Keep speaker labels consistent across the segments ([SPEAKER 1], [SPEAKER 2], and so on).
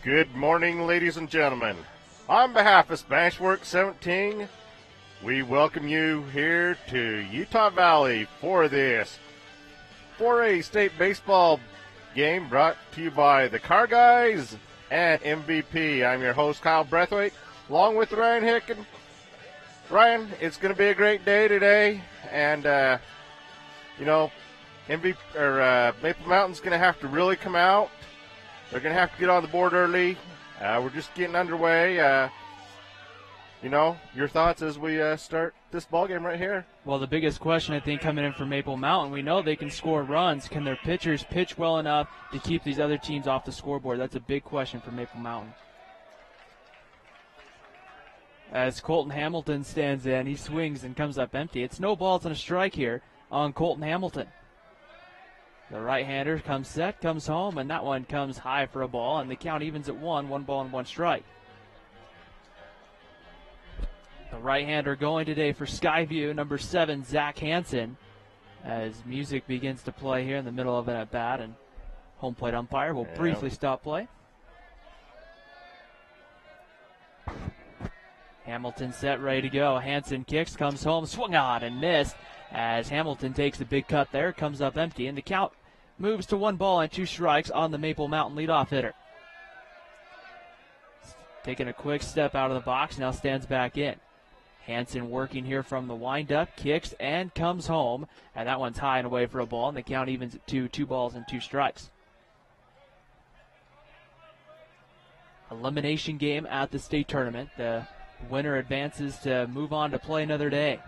[SPEAKER 1] Good morning, ladies and gentlemen. On behalf of Smashworks 17, we welcome you here to Utah Valley for this 4A state baseball game brought to you by the Car Guys and MVP. I'm your host, Kyle Breathwaite, along with Ryan Hicken. Ryan, it's going to be a great day today, and, Maple Mountain's going to have to really come out. They're going to have to get on the board early. We're just getting underway. Your thoughts as we start this ball game right here?
[SPEAKER 2] Well, the biggest question, I think, coming in from Maple Mountain, we know they can score runs. Can their pitchers pitch well enough to keep these other teams off the scoreboard? That's a big question for Maple Mountain. As Colton Hamilton stands in, he swings and comes up empty. It's no balls and a strike here on Colton Hamilton. The right-hander comes set, comes home, and that one comes high for a ball, and the count evens at 1 ball and 1 strike. The right-hander going today for Skyview, number 7, Zach Hansen, as music begins to play here in the middle of an at-bat, and home plate umpire will briefly stop play. Hamilton set, ready to go. Hansen kicks, comes home, swung on and missed as Hamilton takes a big cut there, comes up empty, and the count moves to 1 ball and 2 strikes on the Maple Mountain leadoff hitter. Taking a quick step out of the box, now stands back in. Hansen working here from the windup, kicks and comes home, and that one's high and away for a ball, and the count evens at 2 balls and 2 strikes. Elimination game at the state tournament. The winner advances to move on to play another day.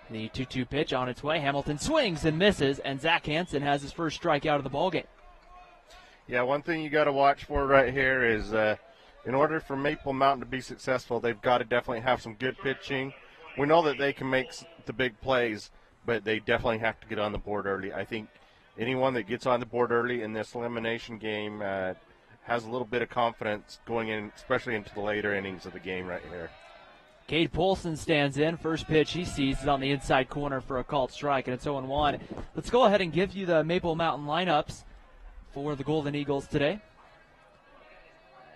[SPEAKER 2] The 2-2 pitch on its way. Hamilton swings and misses, and Zach Hansen has his first strikeout of the ballgame.
[SPEAKER 1] Yeah, one thing you got to watch for right here is in order for Maple Mountain to be successful, they've got to definitely have some good pitching. We know that they can make the big plays, but they definitely have to get on the board early. I think anyone that gets on the board early in this elimination game has a little bit of confidence going in, especially into the later innings of the game right here.
[SPEAKER 2] Cade Polson stands in. First pitch he sees is on the inside corner for a called strike, and it's 0-1. Let's go ahead and give you the Maple Mountain lineups for the Golden Eagles today.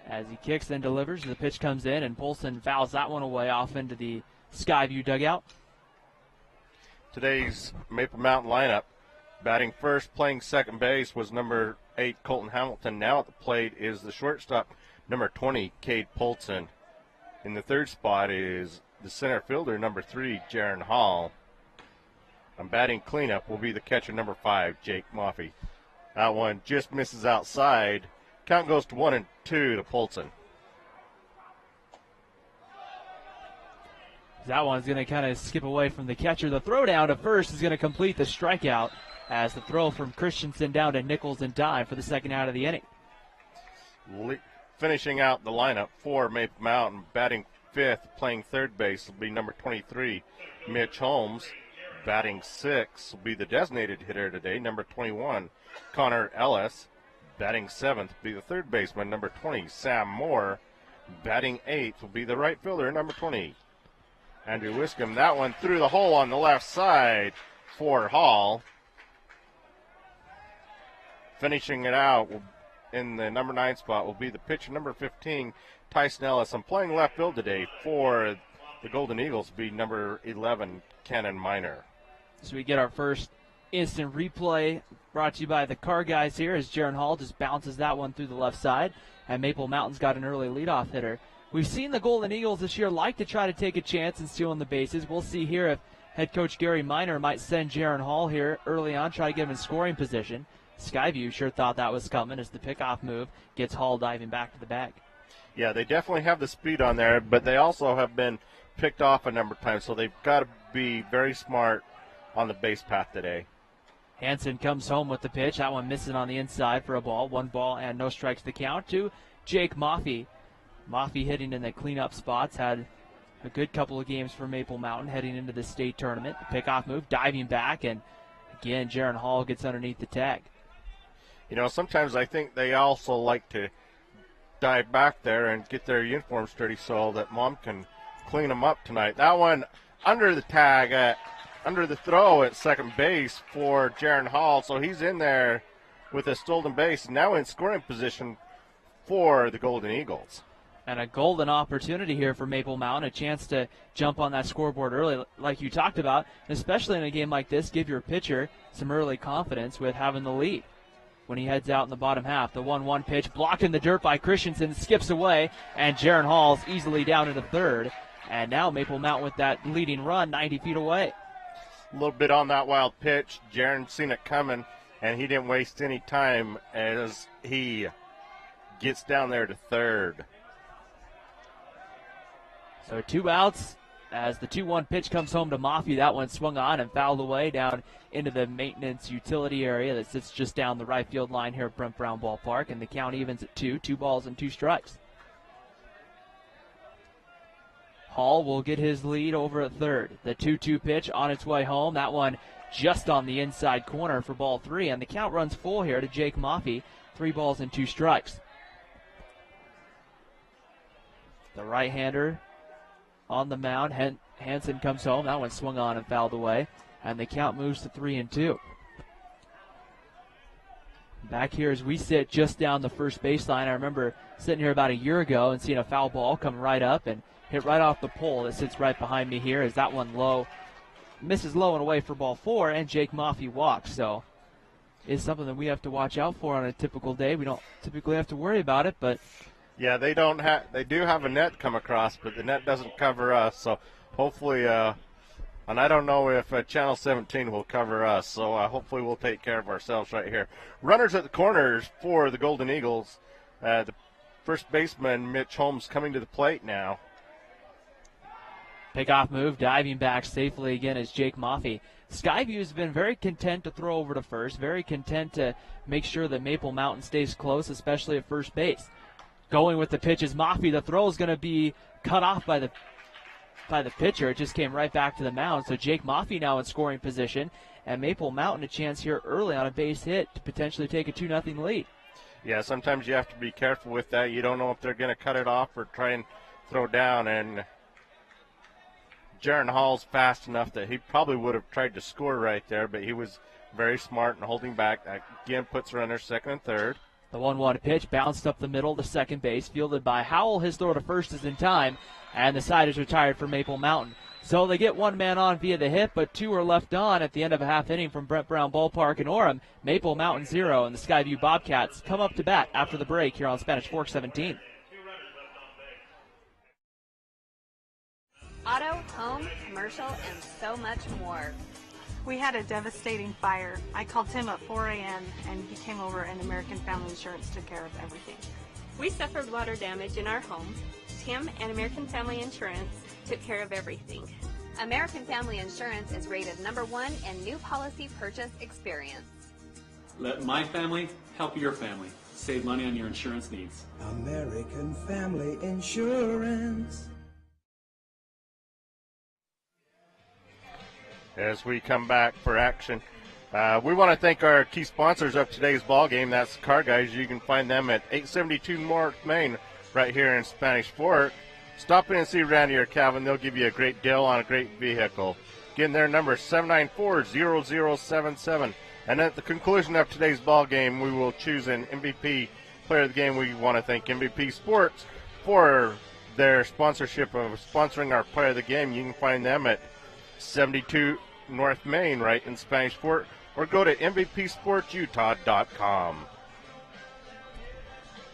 [SPEAKER 2] As he kicks and delivers, the pitch comes in, and Polson fouls that one away off into the Skyview dugout.
[SPEAKER 1] Today's Maple Mountain lineup, batting first, playing second base, was number 8, Colton Hamilton. Now at the plate is the shortstop, number 20, Cade Polson. In the third spot is the center fielder, number 3, Jaron Hall. On batting cleanup will be the catcher, number 5, Jake Moffey. That one just misses outside. Count goes to 1-2 to Polson.
[SPEAKER 2] That one's going to kind of skip away from the catcher. The throw down to first is going to complete the strikeout as the throw from Christensen down to Nichols and Dime for the second out of the inning.
[SPEAKER 1] Finishing out the lineup for Maple Mountain, batting fifth, playing third base will be number 23, Mitch Holmes. Batting sixth will be the designated hitter today, number 21, Connor Ellis. Batting seventh will be the third baseman, number 20, Sam Moore. Batting eighth will be the right fielder, number 20, Andrew Wiscombe. That one through the hole on the left side for Hall. Finishing it out in the number 9 spot will be the pitcher, number 15, Tyson Ellis. I'm playing left field today for the Golden Eagles will be number 11, Cannon Miner.
[SPEAKER 2] So we get our first instant replay brought to you by the Car Guys here as Jaron Hall just bounces that one through the left side, and Maple Mountain's got an early leadoff hitter. We've seen the Golden Eagles this year like to try to take a chance in stealing the bases. We'll see here if head coach Gary Miner might send Jaron Hall here early on, try to get him in scoring position. Skyview sure thought that was coming as the pickoff move gets Hall diving back to the bag.
[SPEAKER 1] Yeah, they definitely have the speed on there, but they also have been picked off a number of times, so they've got to be very smart on the base path today.
[SPEAKER 2] Hansen comes home with the pitch. That one missing on the inside for a ball. 1 ball and no strikes to count to Jake Moffey. Moffey hitting in the cleanup spots. Had a good couple of games for Maple Mountain heading into the state tournament. The pickoff move, diving back, and again, Jaron Hall gets underneath the tag.
[SPEAKER 1] You know, sometimes I think they also like to dive back there and get their uniforms dirty so that Mom can clean them up tonight. That one under the tag, under the throw at second base for Jaron Hall, so he's in there with a stolen base, now in scoring position for the Golden Eagles.
[SPEAKER 2] And a golden opportunity here for Maple Mountain, a chance to jump on that scoreboard early, like you talked about, especially in a game like this, give your pitcher some early confidence with having the lead. When he heads out in the bottom half, the 1-1 pitch blocked in the dirt by Christensen, skips away, and Jaron Hall's easily down into third. And now Maple Mountain with that leading run 90 feet away.
[SPEAKER 1] A little bit on that wild pitch. Jaron seen it coming, and he didn't waste any time as he gets down there to third.
[SPEAKER 2] So 2 outs as the 2-1 pitch comes home to Maffey. That one swung on and fouled away down into the maintenance utility area that sits just down the right field line here at Brent Brown Ballpark. And the count evens at 2 balls and 2 strikes. Hall will get his lead over at third. The 2-2 pitch on its way home. That one just on the inside corner for ball 3. And the count runs full here to Jake Maffey. 3 balls and 2 strikes. The right-hander on the mound. Hansen comes home. That one swung on and fouled away. And the count moves to 3-2. Back here as we sit just down the first baseline. I remember sitting here about a year ago and seeing a foul ball come right up and hit right off the pole that sits right behind me here as that one misses low and away for ball 4, and Jake Maffey walks. So it's something that we have to watch out for on a typical day. We don't typically have to worry about it, but
[SPEAKER 1] yeah, they do have a net come across, but the net doesn't cover us. So hopefully, and I don't know if Channel 17 will cover us. So hopefully we'll take care of ourselves right here. Runners at the corners for the Golden Eagles. The first baseman, Mitch Holmes, coming to the plate now.
[SPEAKER 2] Pickoff move, diving back safely again is Jake Maffey. Skyview has been very content to throw over to first, very content to make sure that Maple Mountain stays close, especially at first base. Going with the pitch is Maffey. The throw is going to be cut off by the pitcher. It just came right back to the mound. So Jake Maffey now in scoring position, and Maple Mountain a chance here early on a base hit to potentially take a 2-0 lead.
[SPEAKER 1] Yeah, sometimes you have to be careful with that. You don't know if they're going to cut it off or try and throw down, and Jaron Hall's fast enough that he probably would have tried to score right there, but he was very smart and holding back. That again puts runners second and third.
[SPEAKER 2] The 1-1 pitch bounced up the middle to second base, fielded by Howell. His throw to first is in time, and the side is retired for Maple Mountain. So they get 1 man on via the hit, but 2 are left on at the end of a half inning from Brent Brown Ballpark in Orem. Maple Mountain 0, and the Skyview Bobcats come up to bat after the break here on Spanish Fork 17.
[SPEAKER 3] Auto, home, commercial, and so much more.
[SPEAKER 4] We had a devastating fire. I called Tim at 4 a.m. and he came over, and American Family Insurance took care of everything.
[SPEAKER 3] We suffered water damage in our home. Tim and American Family Insurance took care of everything. American Family Insurance is rated #1 in new policy purchase experience.
[SPEAKER 5] Let my family help your family. Save money on your insurance needs.
[SPEAKER 6] American Family Insurance.
[SPEAKER 1] As we come back for action, we want to thank our key sponsors of today's ball game. That's the Car Guys. You can find them at 872 North Main right here in Spanish Fork. Stop in and see Randy or Calvin. They'll give you a great deal on a great vehicle. Again, their number is 794-0077. And at the conclusion of today's ball game, we will choose an MVP player of the game. We want to thank MVP Sports for their sponsorship of sponsoring our player of the game. You can find them at 72 North Main right in Spanish Fork, or go to MVPSportsUtah.com.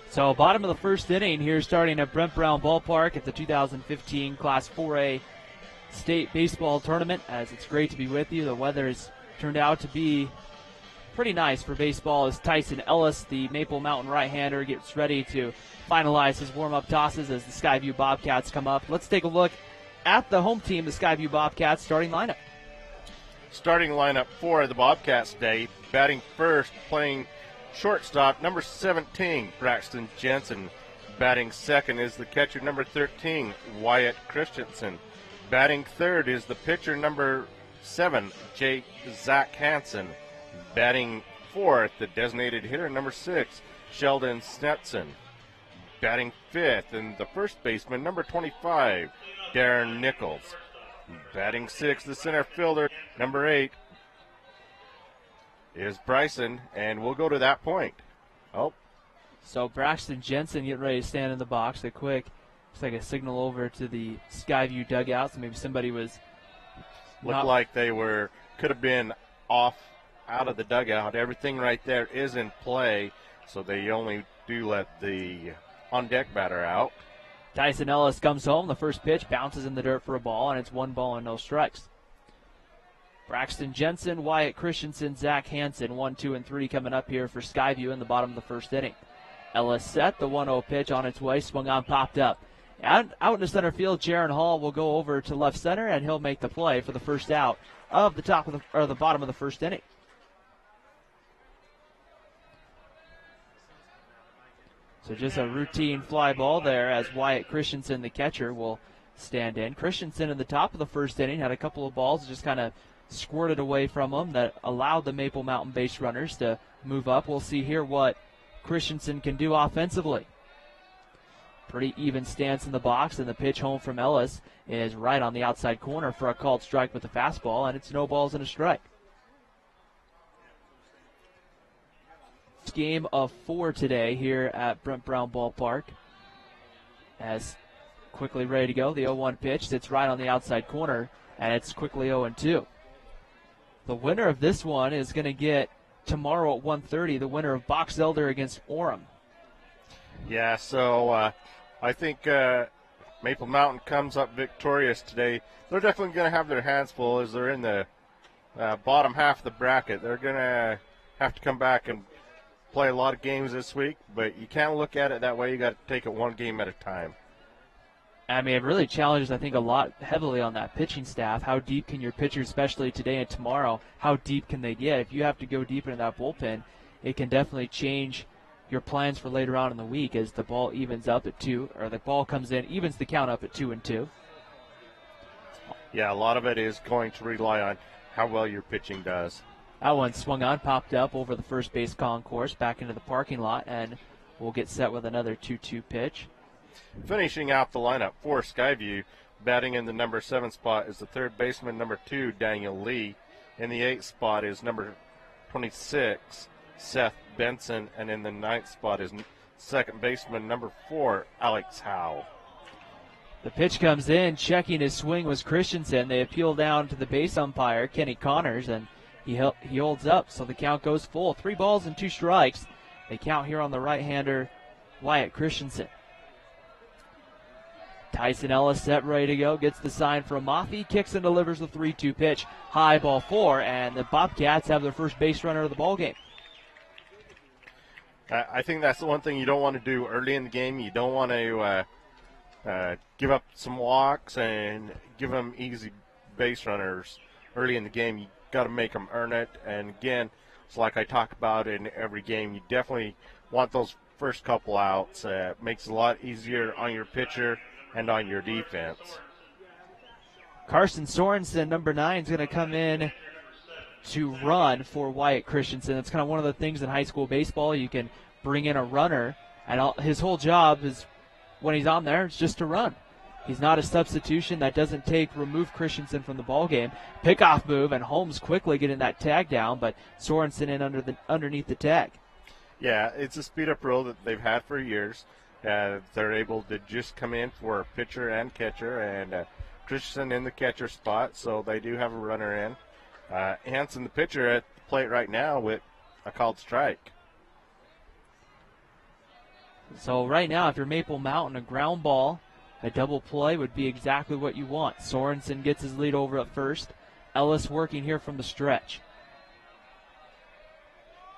[SPEAKER 2] So bottom of the first inning here, starting at Brent Brown Ballpark at the 2015 Class 4A State Baseball Tournament. As it's great to be with you. The weather has turned out to be pretty nice for baseball as Tyson Ellis, the Maple Mountain right-hander, gets ready to finalize his warm-up tosses as the Skyview Bobcats come up. Let's take a look at the home team, the Skyview Bobcats starting lineup.
[SPEAKER 1] Starting lineup for the Bobcats today, batting first, playing shortstop, number 17, Braxton Jensen. Batting second is the catcher, number 13, Wyatt Christensen. Batting third is the pitcher, number 7, Zach Hansen. Batting fourth, the designated hitter, number 6, Sheldon Stetson. Batting fifth, and the first baseman, number 25, Darren Nichols. Batting sixth, the center fielder, number 8, is Bryson, and we'll go to that point. Oh,
[SPEAKER 2] So Braxton Jensen getting ready to stand in the box. A quick, looks like a signal over to the Skyview dugout. So maybe somebody was.
[SPEAKER 1] Looked like they could have been off out of the dugout. Everything right there is in play, so they only do let the on-deck batter out.
[SPEAKER 2] Tyson Ellis comes home. The first pitch bounces in the dirt for a ball, and it's 1 ball and no strikes. Braxton Jensen, Wyatt Christensen, Zach Hansen, 1, 2, and 3 coming up here for Skyview in the bottom of the first inning. Ellis set, the 1-0 pitch on its way, swung on, popped up. Out into center field, Jaron Hall will go over to left center, and he'll make the play for the first out of the the bottom of the first inning. So just a routine fly ball there as Wyatt Christensen, the catcher, will stand in. Christensen in the top of the first inning had a couple of balls just kind of squirted away from him that allowed the Maple Mountain base runners to move up. We'll see here what Christensen can do offensively. Pretty even stance in the box, and the pitch home from Ellis is right on the outside corner for a called strike with the fastball, and it's no balls and a strike. Game of 4 today here at Brent Brown Ballpark. As quickly ready to go, the 0-1 pitch sits right on the outside corner, and it's quickly 0-2. The winner of this one is going to get tomorrow at 1:30 the winner of Box Elder against Orem.
[SPEAKER 1] Yeah, so I think Maple Mountain comes up victorious today. They're definitely going to have their hands full as they're in the bottom half of the bracket. They're going to have to come back and play a lot of games this week, but you can't look at it that way. You got to take it one game at a time.
[SPEAKER 2] I mean, it really challenges, I think, a lot heavily on that pitching staff. How deep can your pitchers, especially today and tomorrow, how deep can they get? If you have to go deep into that bullpen, it can definitely change your plans for later on in the week as the ball evens up at 2, or the ball comes in, evens the count up at 2-2.
[SPEAKER 1] Yeah, a lot of it is going to rely on how well your pitching does.
[SPEAKER 2] That one swung on, popped up over the first base concourse, back into the parking lot, and we'll get set with another 2-2 pitch.
[SPEAKER 1] Finishing out the lineup for Skyview, batting in the number 7 spot is the third baseman, number 2, Daniel Lee. In the 8th spot is number 26, Seth Benson, and in the 9th spot is second baseman, number 4, Alex Howe.
[SPEAKER 2] The pitch comes in, checking his swing was Christensen. They appeal down to the base umpire, Kenny Connors, and he holds up, so the count goes full. 3 balls and 2 strikes. They count here on the right-hander, Wyatt Christensen. Tyson Ellis set, ready to go, gets the sign from Moffey, kicks and delivers the 3-2 pitch. High ball 4, and the Bobcats have their first base runner of the ball game.
[SPEAKER 1] I think that's the one thing you don't want to do early in the game. You don't want to give up some walks and give them easy base runners early in the game. You got to make them earn it. And again, it's like I talk about in every game, you definitely want those first couple outs. It makes it a lot easier on your pitcher and on your defense.
[SPEAKER 2] Carson Sorensen, number 9, is going to come in to run for Wyatt Christensen. It's kind of one of the things in high school baseball. You can bring in a runner, and his whole job is, when he's on there, is just to run. He's not a substitution. That doesn't remove Christensen from the ball game. Pickoff move, and Holmes quickly getting that tag down, but Sorensen in underneath the tag.
[SPEAKER 1] Yeah, it's a speed-up rule that they've had for years. They're able to just come in for pitcher and catcher, and Christensen in the catcher spot, so they do have a runner in. Hansen, the pitcher, at the plate right now with a called strike.
[SPEAKER 2] So right now, if you're Maple Mountain, a ground ball, a double play would be exactly what you want. Sorensen gets his lead over at first. Ellis working here from the stretch.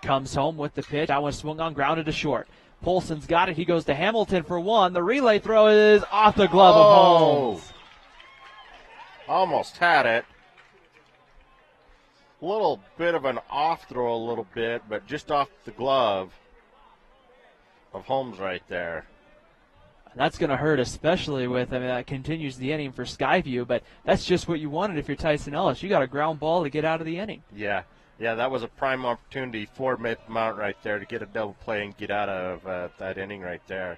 [SPEAKER 2] Comes home with the pitch. That one swung on, grounded to short. Polson's got it. He goes to Hamilton for 1. The relay throw is off the glove of Holmes.
[SPEAKER 1] Almost had it. A little bit of an off throw a little bit, but just off the glove of Holmes right there.
[SPEAKER 2] That's going to hurt, especially with, that continues the inning for Skyview, but that's just what you wanted if you're Tyson Ellis. You got a ground ball to get out of the inning.
[SPEAKER 1] Yeah, that was a prime opportunity for Maple Mountain right there to get a double play and get out of that inning right there.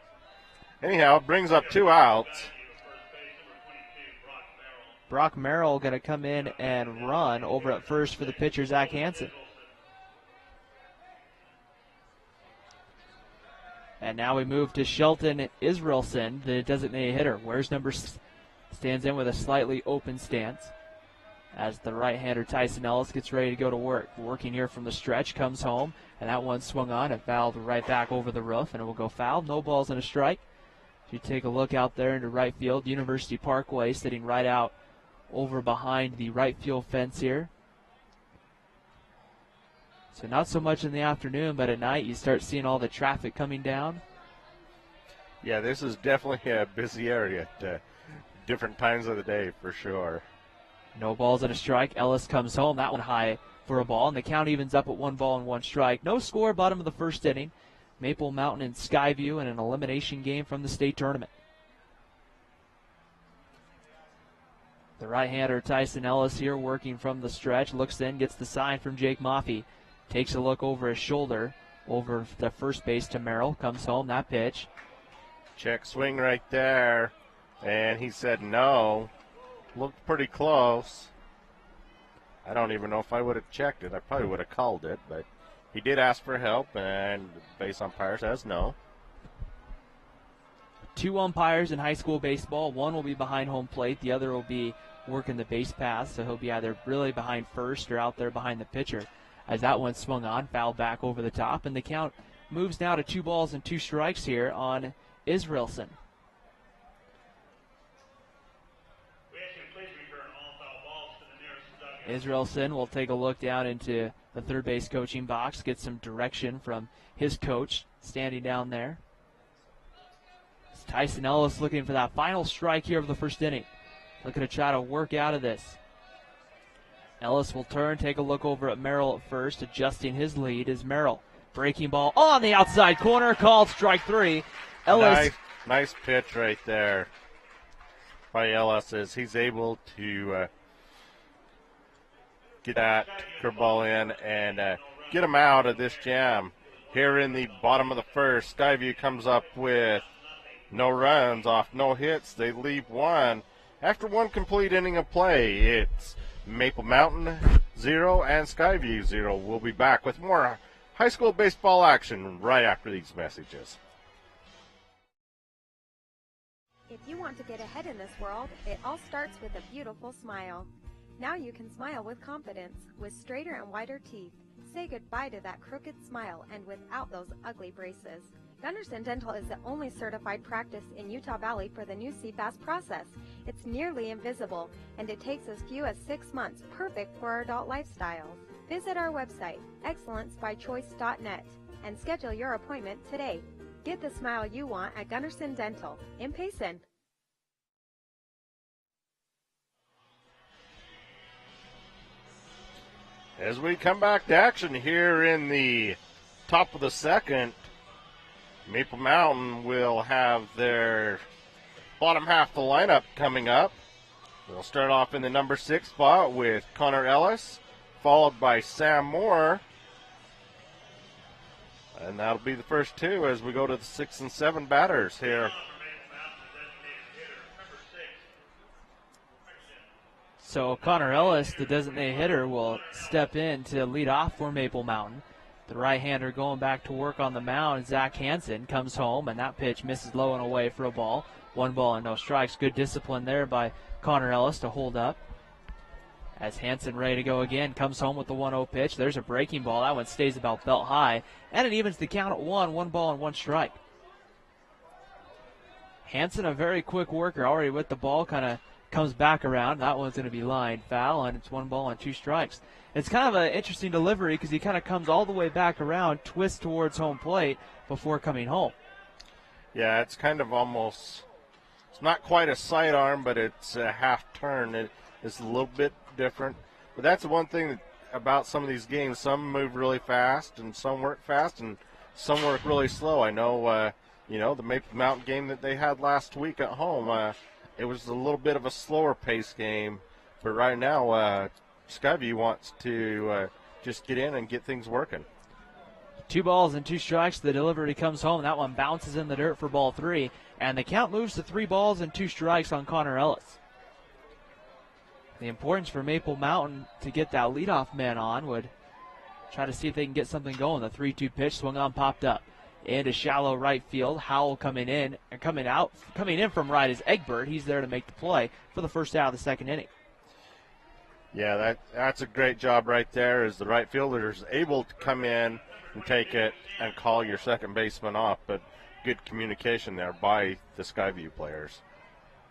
[SPEAKER 1] Anyhow, it brings up 2 outs.
[SPEAKER 2] Brock Merrill going to come in and run over at first for the pitcher, Zach Hansen. And now we move to Shelton Israelson, the designated hitter. Where's number 6? Stands in with a slightly open stance as the right-hander Tyson Ellis gets ready to go to work. Working here from the stretch, comes home, and that one swung on and fouled right back over the roof, and it will go foul. No balls and a strike. If you take a look out there into right field, University Parkway sitting right out over behind the right field fence here. So not so much in the afternoon, but at night you start seeing all the traffic coming down.
[SPEAKER 1] Yeah, this is definitely a busy area at different times of the day for sure.
[SPEAKER 2] No balls and a strike. Ellis comes home. That one high for a ball, and the count evens up at 1 ball and 1 strike. No score, bottom of the first inning. Maple Mountain and Skyview in an elimination game from the state tournament. The right-hander Tyson Ellis here working from the stretch. Looks in, gets the sign from Jake Maffey. Takes a look over his shoulder, over the first base to Merrill. Comes home, that pitch.
[SPEAKER 1] Check swing right there, and he said no. Looked pretty close. I don't even know if I would have checked it. I probably would have called it, but he did ask for help, and the base umpire says no.
[SPEAKER 2] 2 umpires in high school baseball. One will be behind home plate. The other will be working the base pass, so he'll be either really behind first or out there behind the pitcher. As that one swung on, fouled back over the top, and the count moves now to 2 balls and 2 strikes here on Israelson. Israelson will take a look down into the third base coaching box, get some direction from his coach standing down there. It's Tyson Ellis looking for that final strike here of the first inning. Looking to try to work out of this. Ellis will turn, take a look over at Merrill at first. Adjusting his lead is Merrill. Breaking ball on the outside corner, called strike 3. Ellis.
[SPEAKER 1] Nice pitch right there by Ellis as he's able to get that curveball in and get him out of this jam. Here in the bottom of the first, Skyview comes up with no runs off no hits. They leave one. After 1 complete inning of play, it's Maple Mountain 0 and Skyview 0. We'll be back with more high school baseball action right after these messages.
[SPEAKER 7] If you want to get ahead in this world, it all starts with a beautiful smile. Now you can smile with confidence, with straighter and whiter teeth. Say goodbye to that crooked smile and without those ugly braces. Gunderson Dental is the only certified practice in Utah Valley for the new CFAS process. It's nearly invisible, and it takes as few as 6 months, perfect for our adult lifestyles. Visit our website, excellencebychoice.net, and schedule your appointment today. Get the smile you want at Gunderson Dental in Payson.
[SPEAKER 1] As we come back to action here in the top of the second, Maple Mountain will have their bottom half of the lineup coming up. We'll start off in the number 6 spot with Connor Ellis, followed by Sam Moore. And that'll be the first 2 as we go to the 6 and 7 batters here.
[SPEAKER 2] So Connor Ellis, the designated hitter, will step in to lead off for Maple Mountain. The right-hander going back to work on the mound, Zach Hansen, comes home, and that pitch misses low and away for a ball. 1 ball and no strikes. Good discipline there by Connor Ellis to hold up. As Hansen ready to go again, comes home with the 1-0 pitch. There's a breaking ball. That one stays about belt high, and it evens the count at 1 ball and 1 strike. Hansen, a very quick worker, already with the ball, kind of comes back around. That one's going to be lined foul, and it's 1 ball and 2 strikes. It's kind of an interesting delivery because he kind of comes all the way back around, twists towards home plate before coming home.
[SPEAKER 1] Yeah, it's kind of almost, it's not quite a sidearm, but it's a half turn. It's a little bit different. But that's the one thing about some of these games. Some move really fast, and some work fast, and some work really slow. I know, the Maple Mountain game that they had last week at home, it was a little bit of a slower pace game. But right now, Skyview wants to just get in and get things working.
[SPEAKER 2] 2 balls and 2 strikes. The delivery comes home. That one bounces in the dirt for ball 3. And the count moves to 3 balls and 2 strikes on Connor Ellis. The importance for Maple Mountain to get that leadoff man on would try to see if they can get something going. The 3-2 pitch swung on, popped up. into shallow right field. Howell coming in from right is Egbert. He's there to make the play for the first out of the second inning.
[SPEAKER 1] Yeah, that's a great job right there, as the right fielder is able to come in and take it and call your second baseman off, but good communication there by the Skyview players.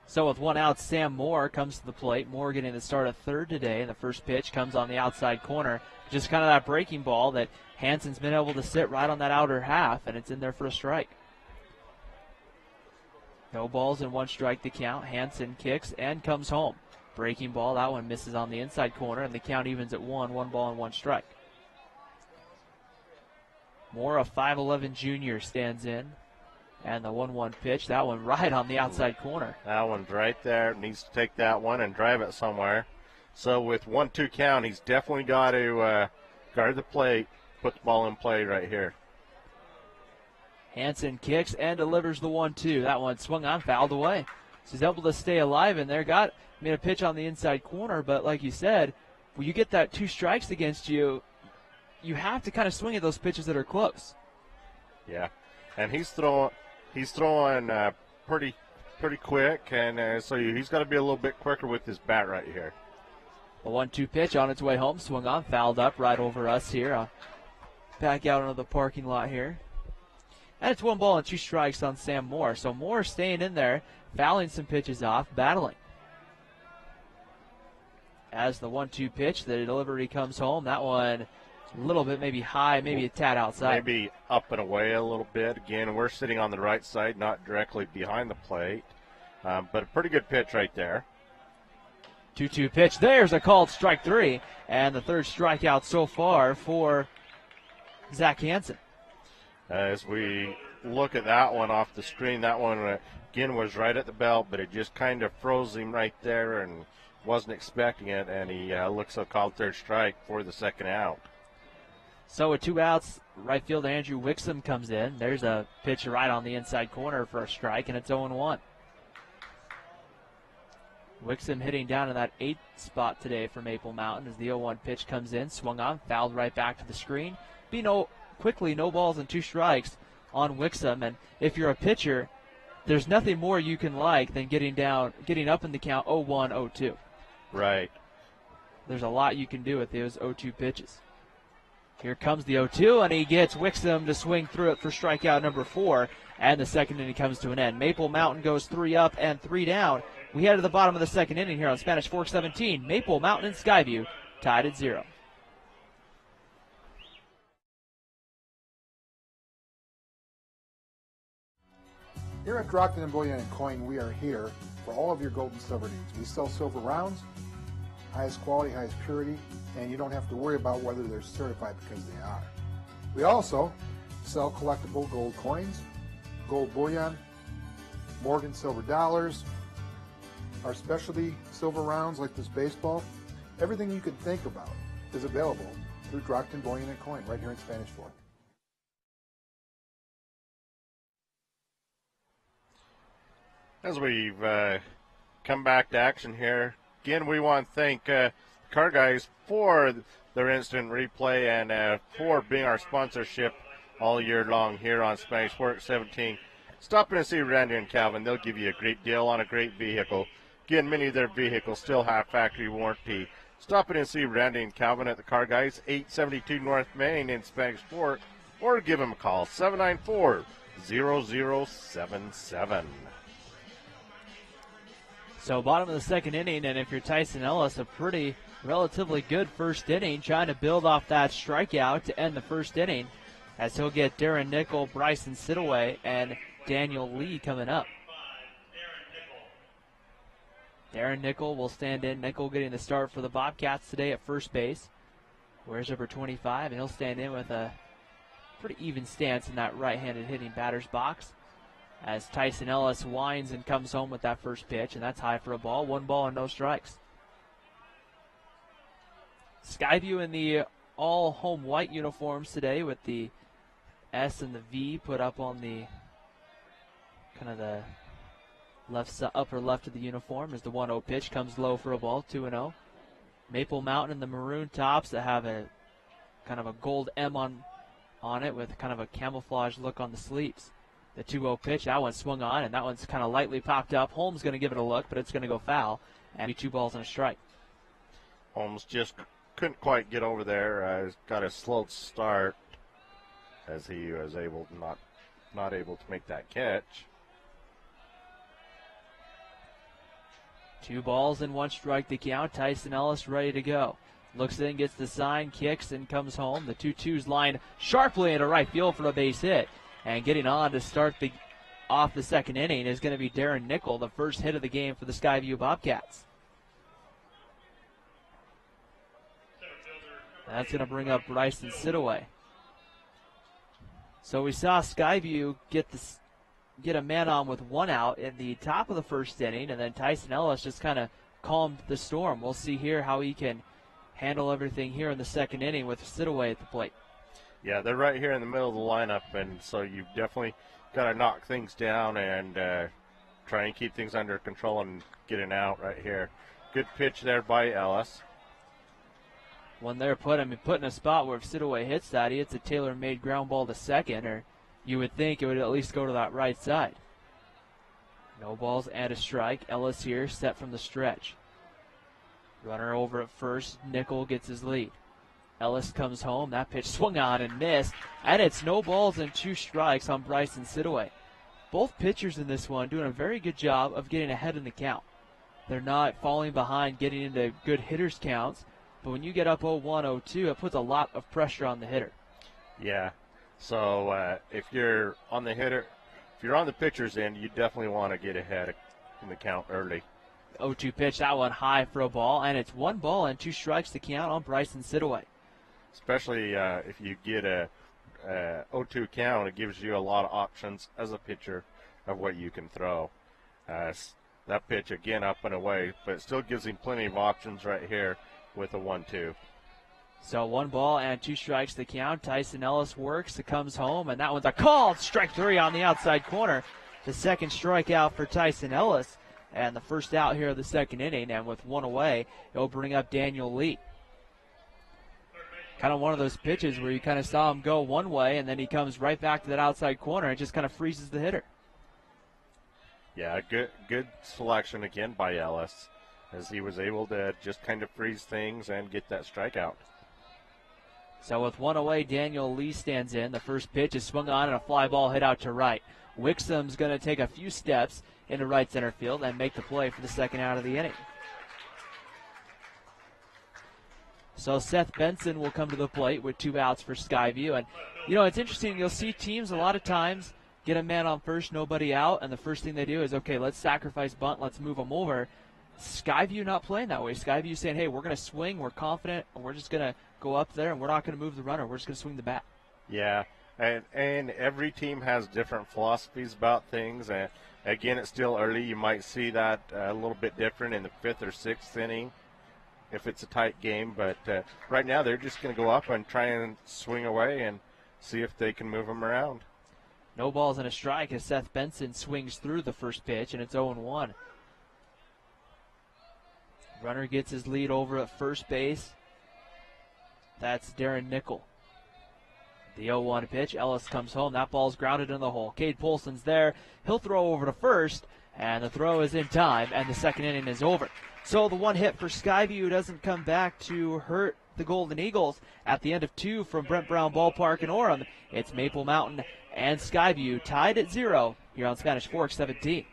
[SPEAKER 2] So with one out, Sam Moore comes to the plate. Moore getting the start of third today, and the first pitch comes on the outside corner. Just kind of that breaking ball that Hansen's been able to sit right on that outer half, and it's in there for a strike. No balls and 1 strike to count. Hansen kicks and comes home. Breaking ball, that one misses on the inside corner, and the count evens at 1 ball and 1 strike. Moore, a 5'11 junior, stands in. And the 1-1 pitch, that one right on the outside corner.
[SPEAKER 1] That one's right there. Needs to take that one and drive it somewhere. So with 1-2 count, he's definitely got to guard the plate, put the ball in play right here.
[SPEAKER 2] Hansen kicks and delivers the 1-2. That one swung on, fouled away. So he's able to stay alive in there. Made a pitch on the inside corner, but like you said, when you get that 2 strikes against you, you have to kind of swing at those pitches that are close.
[SPEAKER 1] Yeah, and he's throwing pretty quick, and so he's got to be a little bit quicker with his bat right here.
[SPEAKER 2] A 1-2 pitch on its way home, swung on, fouled up right over us here. Back out into the parking lot here. And it's 1 ball and 2 strikes on Sam Moore. So Moore staying in there, fouling some pitches off, battling. As the 1-2 pitch, the delivery comes home. That one a little bit maybe high, maybe a tad outside.
[SPEAKER 1] Maybe up and away a little bit. Again, we're sitting on the right side, not directly behind the plate. But a pretty good pitch right there.
[SPEAKER 2] 2-2 pitch. There's a called strike 3. And the third strikeout so far for Zach Hansen.
[SPEAKER 1] As we look at that one off the screen, that one again was right at the belt, but it just kind of froze him right there and wasn't expecting it, and he looks a called third strike for the second out.
[SPEAKER 2] So with 2 outs, right fielder Andrew Wixom comes in. There's a pitch right on the inside corner for a strike, and it's 0-1. Wixom hitting down in that 8th spot today for Maple Mountain as the 0-1 pitch comes in, swung on, fouled right back to the screen. Quickly, no balls and 2 strikes on Wixom, and if you're a pitcher, there's nothing more you can like than getting up in the count 0-1, 0-2.
[SPEAKER 1] Right.
[SPEAKER 2] There's a lot you can do with those 0-2 pitches. Here comes the 0-2, and he gets Wixom to swing through it for strikeout number 4, and the second inning comes to an end. Maple Mountain goes 3 up and 3 down. We head to the bottom of the second inning here on Spanish Fork 17. Maple Mountain and Skyview tied at 0.
[SPEAKER 8] Here at Drockton & Bullion & Coin, we are here for all of your gold and silver needs. We sell silver rounds, highest quality, highest purity, and you don't have to worry about whether they're certified because they are. We also sell collectible gold coins, gold bullion, Morgan silver dollars, our specialty silver rounds like this baseball. Everything you can think about is available through Drockton Bullion & Coin right here in Spanish Fork.
[SPEAKER 1] As we've come back to action here, again, we want to thank Car Guys for their instant replay and for being our sponsorship all year long here on Spanish Fork 17. Stop in and see Randy and Calvin. They'll give you a great deal on a great vehicle. Again, many of their vehicles still have factory warranty. Stop in and see Randy and Calvin at the Car Guys, 872 North Main in Spanish Fork, or give them a call, 794-0077.
[SPEAKER 2] So bottom of the second inning, and if you're Tyson Ellis, a pretty relatively good first inning, trying to build off that strikeout to end the first inning, as he'll get Darren Nickel, Bryson Sidaway, and Daniel Lee coming up. Darren Nickel will stand in. Nickel getting the start for the Bobcats today at first base. Wears number 25, and he'll stand in with a pretty even stance in that right-handed hitting batter's box, as Tyson Ellis winds and comes home with that first pitch, and that's high for a ball. 1 ball and no strikes. Skyview in the all-home white uniforms today with the S and the V put up on the kind of the upper left of the uniform as the 1-0 pitch comes low for a ball, 2-0. Maple Mountain in the maroon tops that have a kind of a gold M on on it with kind of a camouflage look on the sleeves. The 2-0 pitch, that one swung on, and that one's kind of lightly popped up. Holmes going to give it a look, but it's going to go foul, and be 2 balls and a strike.
[SPEAKER 1] Holmes just couldn't quite get over there. Got a slow start as he was not able to make that catch.
[SPEAKER 2] 2 balls and 1 strike to count. Tyson Ellis ready to go. Looks in, gets the sign, kicks, and comes home. The 2-2's lined sharply into right field for a base hit. And getting on to start off the second inning is going to be Darren Nickel, the first hit of the game for the Skyview Bobcats. That's going to bring up Bryson Sidaway. So we saw Skyview get a man on with 1 out in the top of the first inning, and then Tyson Ellis just kind of calmed the storm. We'll see here how he can handle everything here in the second inning with Sidaway at the plate.
[SPEAKER 1] Yeah, they're right here in the middle of the lineup, and so you've definitely got to knock things down and try and keep things under control and get an out right here. Good pitch there by Ellis.
[SPEAKER 2] One there put in a spot where if Sidaway hits that, he hits a tailor-made ground ball to second, or you would think it would at least go to that right side. No balls and a strike. Ellis here set from the stretch. Runner over at first. Nickel gets his lead. Ellis comes home. That pitch swung on and missed. And it's no balls and 2 strikes on Bryson Sidaway. Both pitchers in this one doing a very good job of getting ahead in the count. They're not falling behind, getting into good hitters' counts. But when you get up 0-1, 0-2, it puts a lot of pressure on the hitter.
[SPEAKER 1] Yeah. So if you're on the pitcher's end, you definitely want to get ahead in the count early.
[SPEAKER 2] 0-2 pitch, that one high for a ball, and it's 1 ball and 2 strikes to count on Bryson Sidaway.
[SPEAKER 1] Especially if you get a 0-2 count, it gives you a lot of options as a pitcher of what you can throw. That pitch, again, up and away, but it still gives him plenty of options right here with a 1-2.
[SPEAKER 2] So 1 ball and 2 strikes to count. Tyson Ellis works, it comes home, and that one's a called strike 3 on the outside corner. The second strikeout for Tyson Ellis, and the first out here of the second inning, and with 1 away, it'll bring up Daniel Lee. Kind of one of those pitches where you kind of saw him go one way, and then he comes right back to that outside corner and just kind of freezes the hitter.
[SPEAKER 1] Yeah, good selection again by Ellis, as he was able to just kind of freeze things and get that strikeout.
[SPEAKER 2] So with 1 away, Daniel Lee stands in. The first pitch is swung on and a fly ball hit out to right. Wixom's going to take a few steps into right center field and make the play for the second out of the inning. So Seth Benson will come to the plate with 2 outs for Skyview. And, you know, it's interesting. You'll see teams a lot of times get a man on first, nobody out, and the first thing they do is, okay, let's sacrifice bunt, let's move them over. Skyview not playing that way. Skyview saying, hey, we're going to swing, we're confident, and we're just going to go up there, and we're not going to move the runner. We're just going to swing the bat.
[SPEAKER 1] Yeah, and every team has different philosophies about things. And, again, it's still early. You might see that a little bit different in the 5th or 6th inning if it's a tight game. But right now they're just going to go up and try and swing away and see if they can move them around.
[SPEAKER 2] No balls and a strike as Seth Benson swings through the first pitch, and it's 0-1. Runner gets his lead over at first base. That's Darren Nickel. The 0-1 pitch. Ellis comes home. That ball's grounded in the hole. Cade Polson's there. He'll throw over to first, and the throw is in time, and the second inning is over. So the one hit for Skyview doesn't come back to hurt the Golden Eagles. At the end of 2 from Brent Brown Ballpark in Orem, it's Maple Mountain and Skyview tied at 0 here on Spanish Fork 17.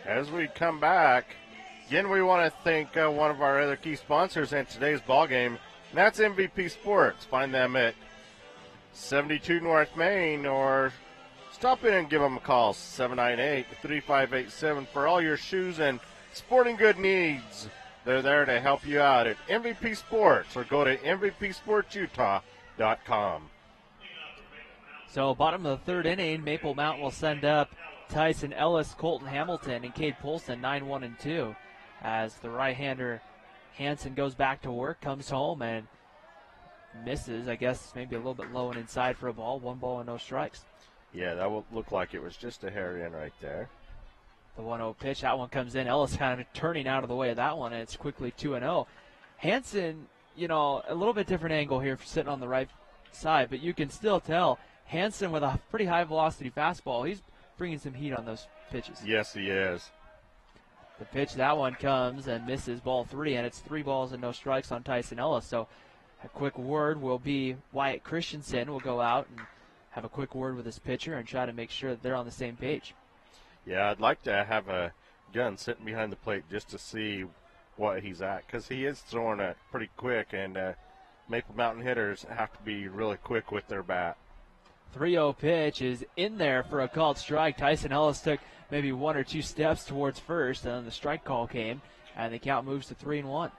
[SPEAKER 1] As we come back, again, we want to thank one of our other key sponsors in today's ball game, and that's MVP Sports. Find them at 72 North Main, or stop in and give them a call, 798-3587, for all your shoes and sporting good needs. They're there to help you out at MVP Sports, or go to MVPSportsUtah.com.
[SPEAKER 2] So bottom of the third inning, Maple Mountain will send up Tyson Ellis, Colton Hamilton, and Cade Polson, 9-1 and 2, as the right-hander Hansen goes back to work, comes home, and misses. I guess maybe a little bit low and inside for a ball. 1 ball and no strikes.
[SPEAKER 1] Yeah, that would look like it was just a hair in right there.
[SPEAKER 2] The 1-0 pitch, that one comes in. Ellis kind of turning out of the way of that one, and it's quickly 2-0. Hansen, a little bit different angle here for sitting on the right side, but you can still tell Hansen with a pretty high velocity fastball. He's bringing some heat on those pitches.
[SPEAKER 1] Yes, he is.
[SPEAKER 2] The pitch, that one comes and misses, ball 3, and it's 3 balls and no strikes on Tyson Ellis. So a quick word will be Wyatt Christensen will go out and have a quick word with his pitcher and try to make sure that they're on the same page.
[SPEAKER 1] Yeah, I'd like to have a gun sitting behind the plate just to see what he's at, because he is throwing it pretty quick, and Maple Mountain hitters have to be really quick with their bat.
[SPEAKER 2] 3-0 pitch is in there for a called strike. Tyson Ellis took maybe 1 or 2 steps towards first, and then the strike call came, and the count moves to 3-1.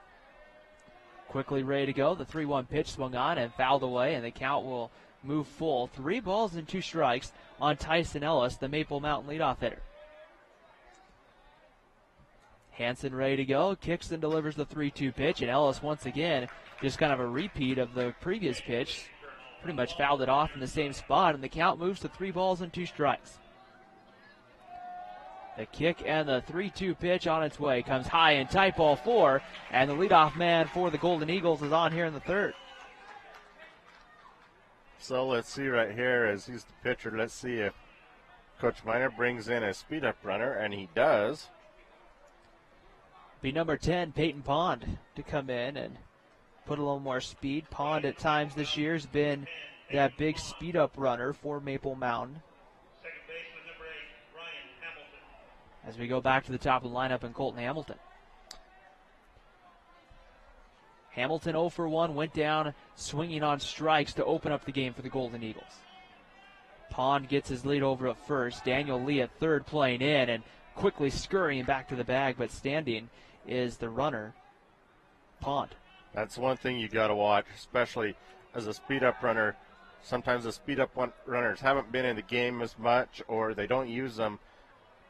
[SPEAKER 2] Quickly ready to go. The 3-1 pitch swung on and fouled away, and the count will move full. 3 balls and 2 strikes on Tyson Ellis, the Maple Mountain leadoff hitter. Hansen ready to go, kicks and delivers the 3-2 pitch, and Ellis once again, just kind of a repeat of the previous pitch, pretty much fouled it off in the same spot, and the count moves to 3 balls and 2 strikes. The kick and the 3-2 pitch on its way comes high and tight, ball 4, and the leadoff man for the Golden Eagles is on here in the third.
[SPEAKER 1] So let's see right here, as he's the pitcher, let's see if Coach Miner brings in a speed-up runner, and he does.
[SPEAKER 2] Be number 10, Peyton Pond, to come in and put a little more speed. Pond at times this year has been that big speed-up runner for Maple Mountain. As we go back to the top of the lineup in Colton Hamilton. Hamilton 0 for 1, went down swinging on strikes to open up the game for the Golden Eagles. Pond gets his lead over at first. Daniel Lee at third playing in and quickly scurrying back to the bag, but standing is the runner, Pond.
[SPEAKER 1] That's one thing you got to watch, especially as a speed-up runner. Sometimes the speed-up runners haven't been in the game as much, or they don't use them.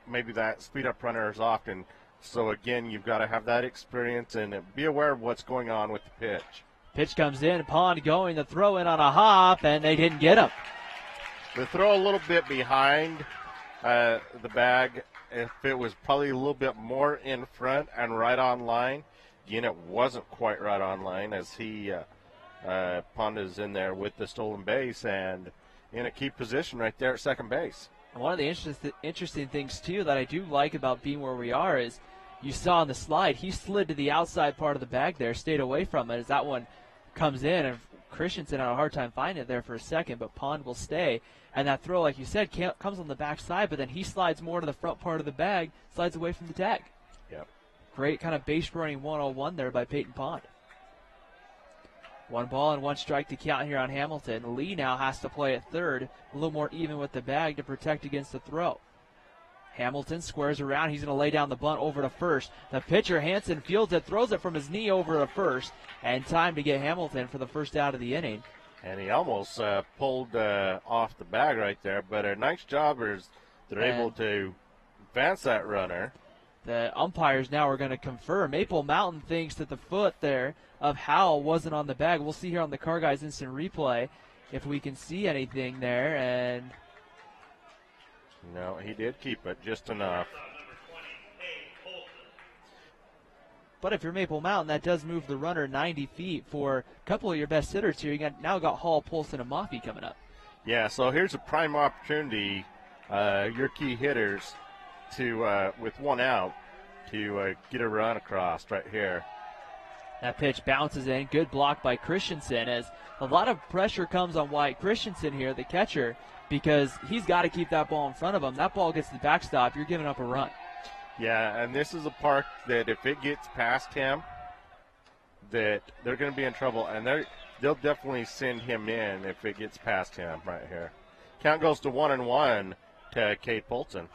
[SPEAKER 1] Maybe that speed-up runner is often. So, again, you've got to have that experience and be aware of what's going on with the pitch.
[SPEAKER 2] Pitch comes in, Pond going to throw in on a hop, and they didn't get him.
[SPEAKER 1] The throw a little bit behind the bag. If it was probably a little bit more in front and right on line, again, it wasn't quite right on line, as Pond is in there with the stolen base and in a key position right there at second base.
[SPEAKER 2] One of the interesting things, too, that I do like about being where we are is you saw on the slide, he slid to the outside part of the bag there, stayed away from it as that one comes in, and Christensen had a hard time finding it there for a second, but Pond will stay. And that throw, like you said, comes on the backside, but then he slides more to the front part of the bag, slides away from the tag.
[SPEAKER 1] Yep.
[SPEAKER 2] Great kind of base running 101 there by Peyton Pond. 1 ball and 1 strike to count here on Hamilton. Lee now has to play at third, a little more even with the bag to protect against the throw. Hamilton squares around. He's going to lay down the bunt over to first. The pitcher, Hansen, fields it, throws it from his knee over to first, and time to get Hamilton for the first out of the inning.
[SPEAKER 1] And he almost pulled off the bag right there, but a nice job is they're able to advance that runner.
[SPEAKER 2] The umpires now are going to confer. Maple Mountain thinks that the foot there of Howell wasn't on the bag. We'll see here on the Car Guys instant replay if we can see anything there. And
[SPEAKER 1] no, he did keep it just enough.
[SPEAKER 2] But if you're Maple Mountain, that does move the runner 90 feet for a couple of your best hitters here. You now got Hall, Polson, and Maffey coming up.
[SPEAKER 1] Yeah, so here's a prime opportunity, your key hitters, to with 1 out, to get a run across right here.
[SPEAKER 2] That pitch bounces in. Good block by Christensen, as a lot of pressure comes on Wyatt Christensen here, the catcher, because he's got to keep that ball in front of him. That ball gets to the backstop, you're giving up a run.
[SPEAKER 1] Yeah, and this is a park that if it gets past him, that they're going to be in trouble. And they'll definitely send him in if it gets past him right here. Count goes to 1-1 to Cade Polson.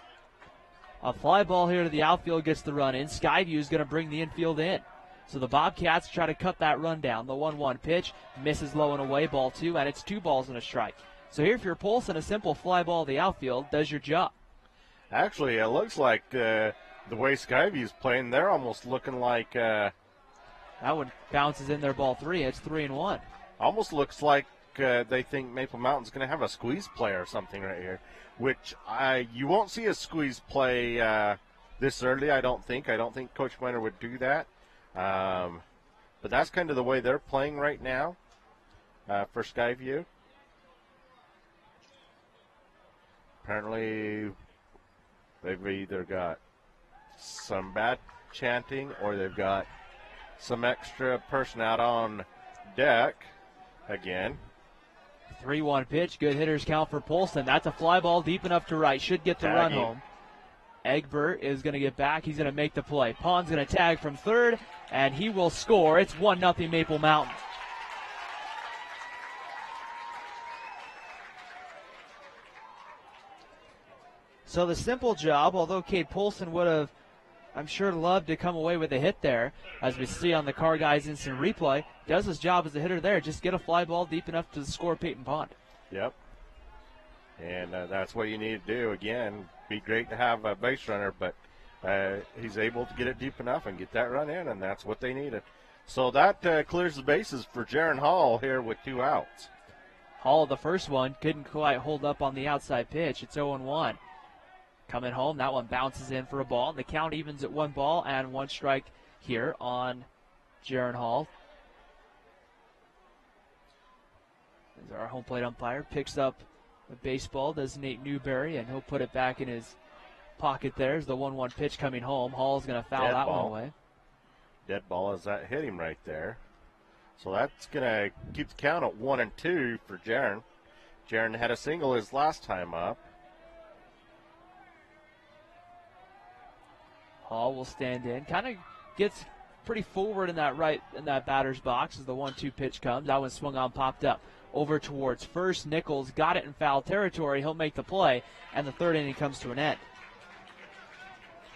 [SPEAKER 2] A fly ball here to the outfield gets the run in. Skyview is going to bring the infield in. So the Bobcats try to cut that run down. The 1-1 pitch misses low and away, ball 2, and it's 2 balls and a strike. So here, if you're Polson, a simple fly ball to the outfield does your job.
[SPEAKER 1] Actually, it looks like the way Skyview's playing, they're almost looking like
[SPEAKER 2] that one bounces in there, ball 3. It's 3-1.
[SPEAKER 1] Almost looks like they think Maple Mountain's going to have a squeeze play or something right here, which you won't see a squeeze play this early, I don't think. I don't think Coach Winter would do that. But that's kind of the way they're playing right now for Skyview. Apparently, they've either got some bad chanting or they've got some extra person out on deck again.
[SPEAKER 2] 3-1 pitch, good hitters count for Polson. That's a fly ball deep enough to right, should get the run home. Egbert is going to get back, he's going to make the play. Pond's going to tag from third, and he will score. It's 1-0 Maple Mountain. So the simple job, although Cade Polson would have, I'm sure, loved to come away with a hit there, as we see on the Car Guys instant replay, does his job as a hitter there. Just get a fly ball deep enough to score Peyton Pond.
[SPEAKER 1] Yep. And that's what you need to do. Again, be great to have a base runner, but he's able to get it deep enough and get that run in, and that's what they needed. So that clears the bases for Jaron Hall here with 2 outs.
[SPEAKER 2] Hall, the first one, couldn't quite hold up on the outside pitch. It's 0-1. Coming home, that one bounces in for a ball. The count evens at 1 ball and 1 strike here on Jaron Hall. As our home plate umpire picks up the baseball, does Nate Newberry, and he'll put it back in his pocket there. As the 1-1 pitch coming home. Hall's going to foul that one away.
[SPEAKER 1] Dead ball as that hit him right there. So that's going to keep the count at 1-2 for Jaron. Jaron had a single his last time up.
[SPEAKER 2] Hall will stand in. Kind of gets pretty forward in that batter's box as the 1-2 pitch comes. That one swung on, popped up. Over towards first. Nichols got it in foul territory. He'll make the play, and the 3rd inning comes to an end.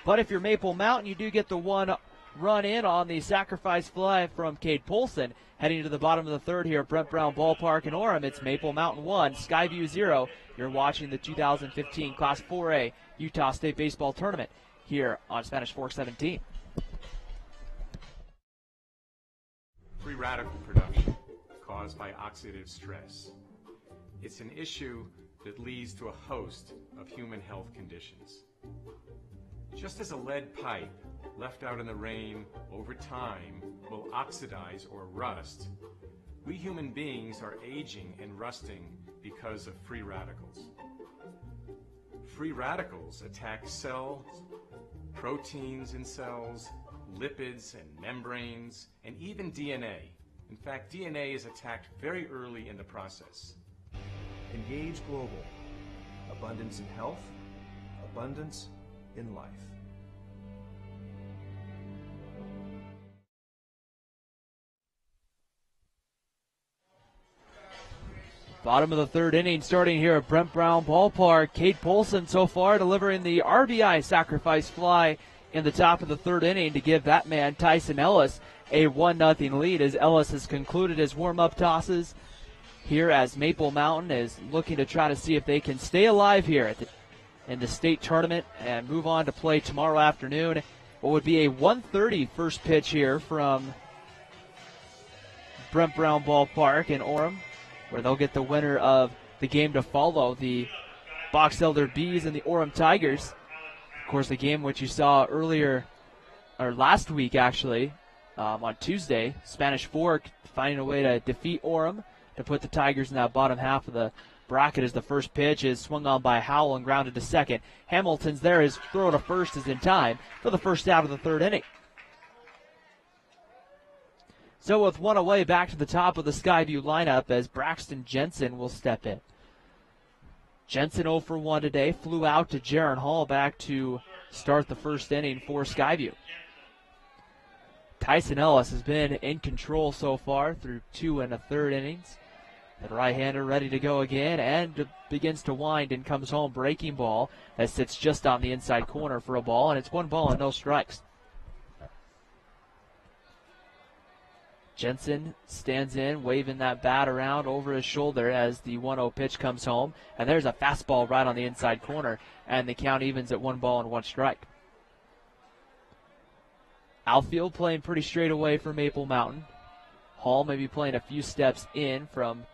[SPEAKER 2] But if you're Maple Mountain, you do get the 1 run in on the sacrifice fly from Cade Polson. Heading to the bottom of the 3rd here at Brent Brown Ballpark in Orem. It's Maple Mountain 1, Skyview 0. You're watching the 2015 Class 4A Utah State Baseball Tournament here on Spanish Fork 17.
[SPEAKER 9] Free radical production caused by oxidative stress. It's an issue that leads to a host of human health conditions. Just as a lead pipe left out in the rain over time will oxidize or rust, we human beings are aging and rusting because of free radicals. Free radicals attack cells, proteins in cells, lipids and membranes, and even DNA. In fact, DNA is attacked very early in the process.
[SPEAKER 10] Engage Global. Abundance in health, abundance in life.
[SPEAKER 2] Bottom of the 3rd inning starting here at Brent Brown Ballpark. Cade Polson so far delivering the RBI sacrifice fly in the top of the 3rd inning to give that man, Tyson Ellis, a 1-0 lead as Ellis has concluded his warm-up tosses here as Maple Mountain is looking to try to see if they can stay alive here in the state tournament and move on to play tomorrow afternoon. What would be a 1:30 first pitch here from Brent Brown Ballpark in Orem, where they'll get the winner of the game to follow, the Box Elder Bees and the Orem Tigers. Of course, the game which you saw earlier, or last week actually, on Tuesday, Spanish Fork finding a way to defeat Orem to put the Tigers in that bottom half of the bracket as the first pitch is swung on by Howell and grounded to second. Hamilton's there, his throw to first is in time for the first out of the 3rd inning. So with 1 away, back to the top of the Skyview lineup as Braxton Jensen will step in. Jensen 0 for 1 today, flew out to Jaron Hall back to start the 1st inning for Skyview. Tyson Ellis has been in control so far through 2 1/3 innings. The right-hander ready to go again and begins to wind and comes home. Breaking ball that sits just on the inside corner for a ball, and it's 1 ball and no strikes. Jensen stands in, waving that bat around over his shoulder as the 1-0 pitch comes home. And there's a fastball right on the inside corner, and the count evens at 1 ball and 1 strike. Outfield playing pretty straight away for Maple Mountain. Hall maybe playing a few steps in from,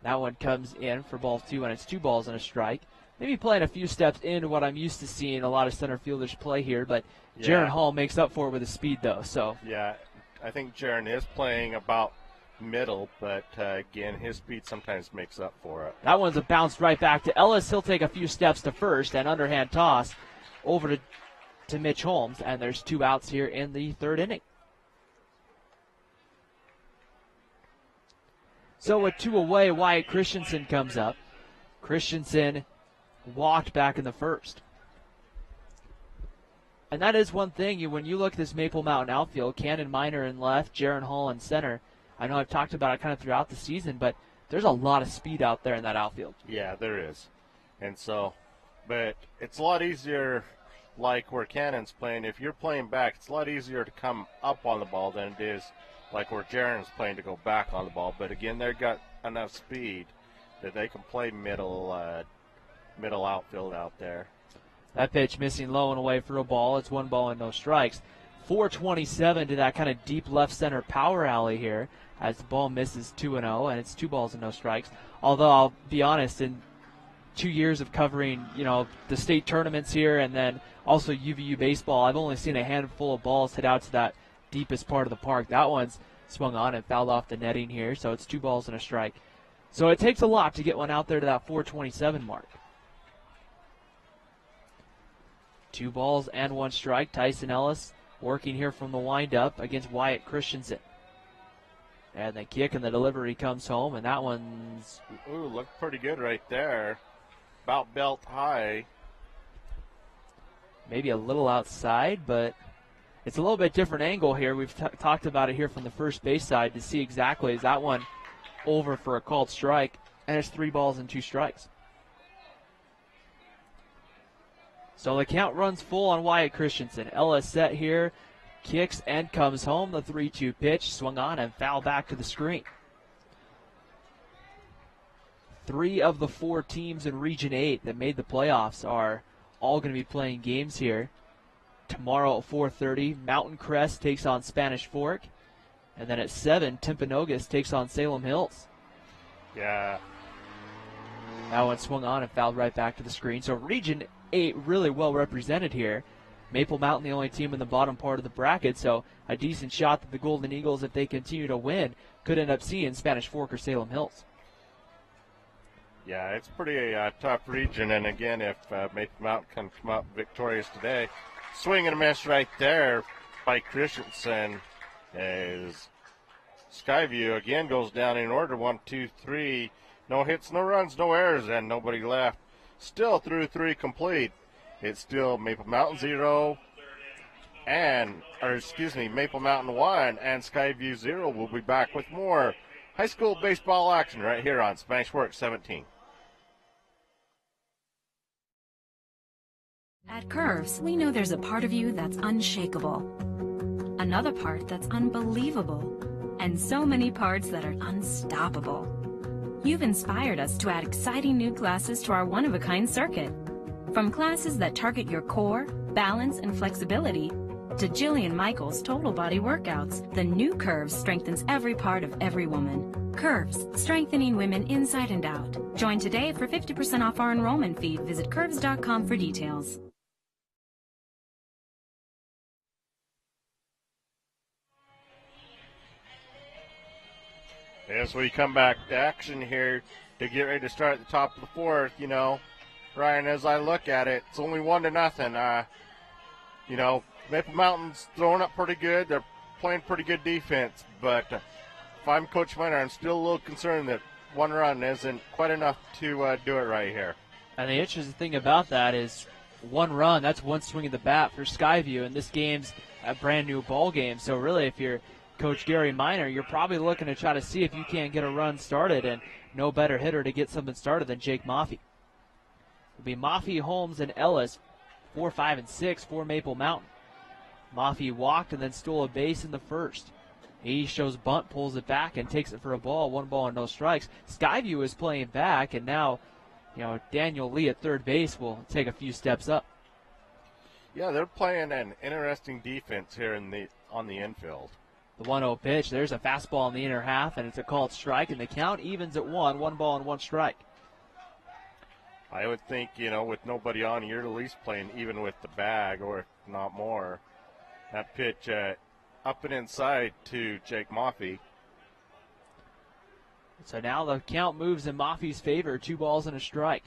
[SPEAKER 2] that one comes in for ball 2, and it's 2 balls and a strike. Maybe playing a few steps into what I'm used to seeing a lot of center fielders play here, but Jaron Hall makes up for it with his speed, though. So
[SPEAKER 1] yeah, I think Jaron is playing about middle, but again, his speed sometimes makes up for it.
[SPEAKER 2] That one's a bounce right back to Ellis. He'll take a few steps to first, and underhand toss over to Mitch Holmes, and there's 2 outs here in the 3rd inning. So with 2 away, Wyatt Christensen comes up. Christensen walked back in the 1st. And that is one thing, when you look at this Maple Mountain outfield, Cannon Minor in left, Jaron Hall in center. I know I've talked about it kind of throughout the season, but there's a lot of speed out there in that outfield.
[SPEAKER 1] Yeah, there is. And so, but it's a lot easier, like where Cannon's playing. If you're playing back, it's a lot easier to come up on the ball than it is like where Jaron's playing to go back on the ball. But again, they've got enough speed that they can play middle outfield out there.
[SPEAKER 2] That pitch missing low and away for a ball. It's 1 ball and no strikes. 427 to that kind of deep left center power alley here as the ball misses 2-0, and it's 2 balls and no strikes. Although I'll be honest, in 2 years of covering, the state tournaments here and then also UVU baseball, I've only seen a handful of balls hit out to that deepest part of the park. That one's swung on and fouled off the netting here, so it's 2 balls and a strike. So it takes a lot to get one out there to that 427 mark. 2 balls and 1 strike. Tyson Ellis working here from the windup against Wyatt Christensen. And the kick and the delivery comes home, and that one's...
[SPEAKER 1] Ooh, looked pretty good right there. About belt high.
[SPEAKER 2] Maybe a little outside, but it's a little bit different angle here. We've talked about it here from the first base side to see exactly, is that one over for a called strike, and it's 3 balls and 2 strikes. So the count runs full on Wyatt Christensen. Ellis set here, kicks and comes home. The 3-2 pitch swung on and fouled back to the screen. 3 of the 4 teams in Region 8 that made the playoffs are all going to be playing games here. Tomorrow at 4:30, Mountain Crest takes on Spanish Fork. And then at 7, Timpanogos takes on Salem Hills.
[SPEAKER 1] Yeah.
[SPEAKER 2] That one swung on and fouled right back to the screen. So Region 8 really well represented here. Maple Mountain the only team in the bottom part of the bracket, so a decent shot that the Golden Eagles, if they continue to win, could end up seeing Spanish Fork or Salem Hills.
[SPEAKER 1] Yeah, it's pretty tough region, and again, if Maple Mountain can come up victorious today, swing and a miss right there by Christensen as Skyview again goes down in order. 1, 2, 3. No hits, no runs, no errors, and nobody left. Still through 3 complete. It's still Maple Mountain 0 Maple Mountain 1 and Skyview 0. We'll be back with more high school baseball action right here on Spanish Fork 17.
[SPEAKER 11] At Curves, we know there's a part of you that's unshakable, another part that's unbelievable, and so many parts that are unstoppable. You've inspired us to add exciting new classes to our one-of-a-kind circuit. From classes that target your core, balance, and flexibility, to Jillian Michaels' total body workouts, the new Curves strengthens every part of every woman. Curves, strengthening women inside and out. Join today for 50% off our enrollment fee. Visit curves.com for details.
[SPEAKER 1] As we come back to action here to get ready to start at the top of the 4th, Ryan, as I look at it, it's only 1-0. Maple Mountain's throwing up pretty good. They're playing pretty good defense, but if I'm Coach Miner, I'm still a little concerned that 1 run isn't quite enough to do it right here.
[SPEAKER 2] And the interesting thing about that is 1 run, that's 1 swing of the bat for Skyview, and this game's a brand new ball game. So really, if you're Coach Gary Minor, you're probably looking to try to see if you can't get a run started, and no better hitter to get something started than Jake Maffey. It'll be Maffey, Holmes, and Ellis, 4, 5, and 6 for Maple Mountain. Maffey walked and then stole a base in the first. He shows bunt, pulls it back, and takes it for a ball. 1 ball and no strikes. Skyview is playing back, and now, Daniel Lee at third base will take a few steps up.
[SPEAKER 1] Yeah, they're playing an interesting defense here on the infield.
[SPEAKER 2] The 1-0 pitch. There's a fastball in the inner half, and it's a called strike, and the count evens at 1 ball and 1 strike.
[SPEAKER 1] I would think, with nobody on, you're at least playing even with the bag, or if not more. That pitch up and inside to Jake Maffey.
[SPEAKER 2] So now the count moves in Maffey's favor, 2 balls and a strike.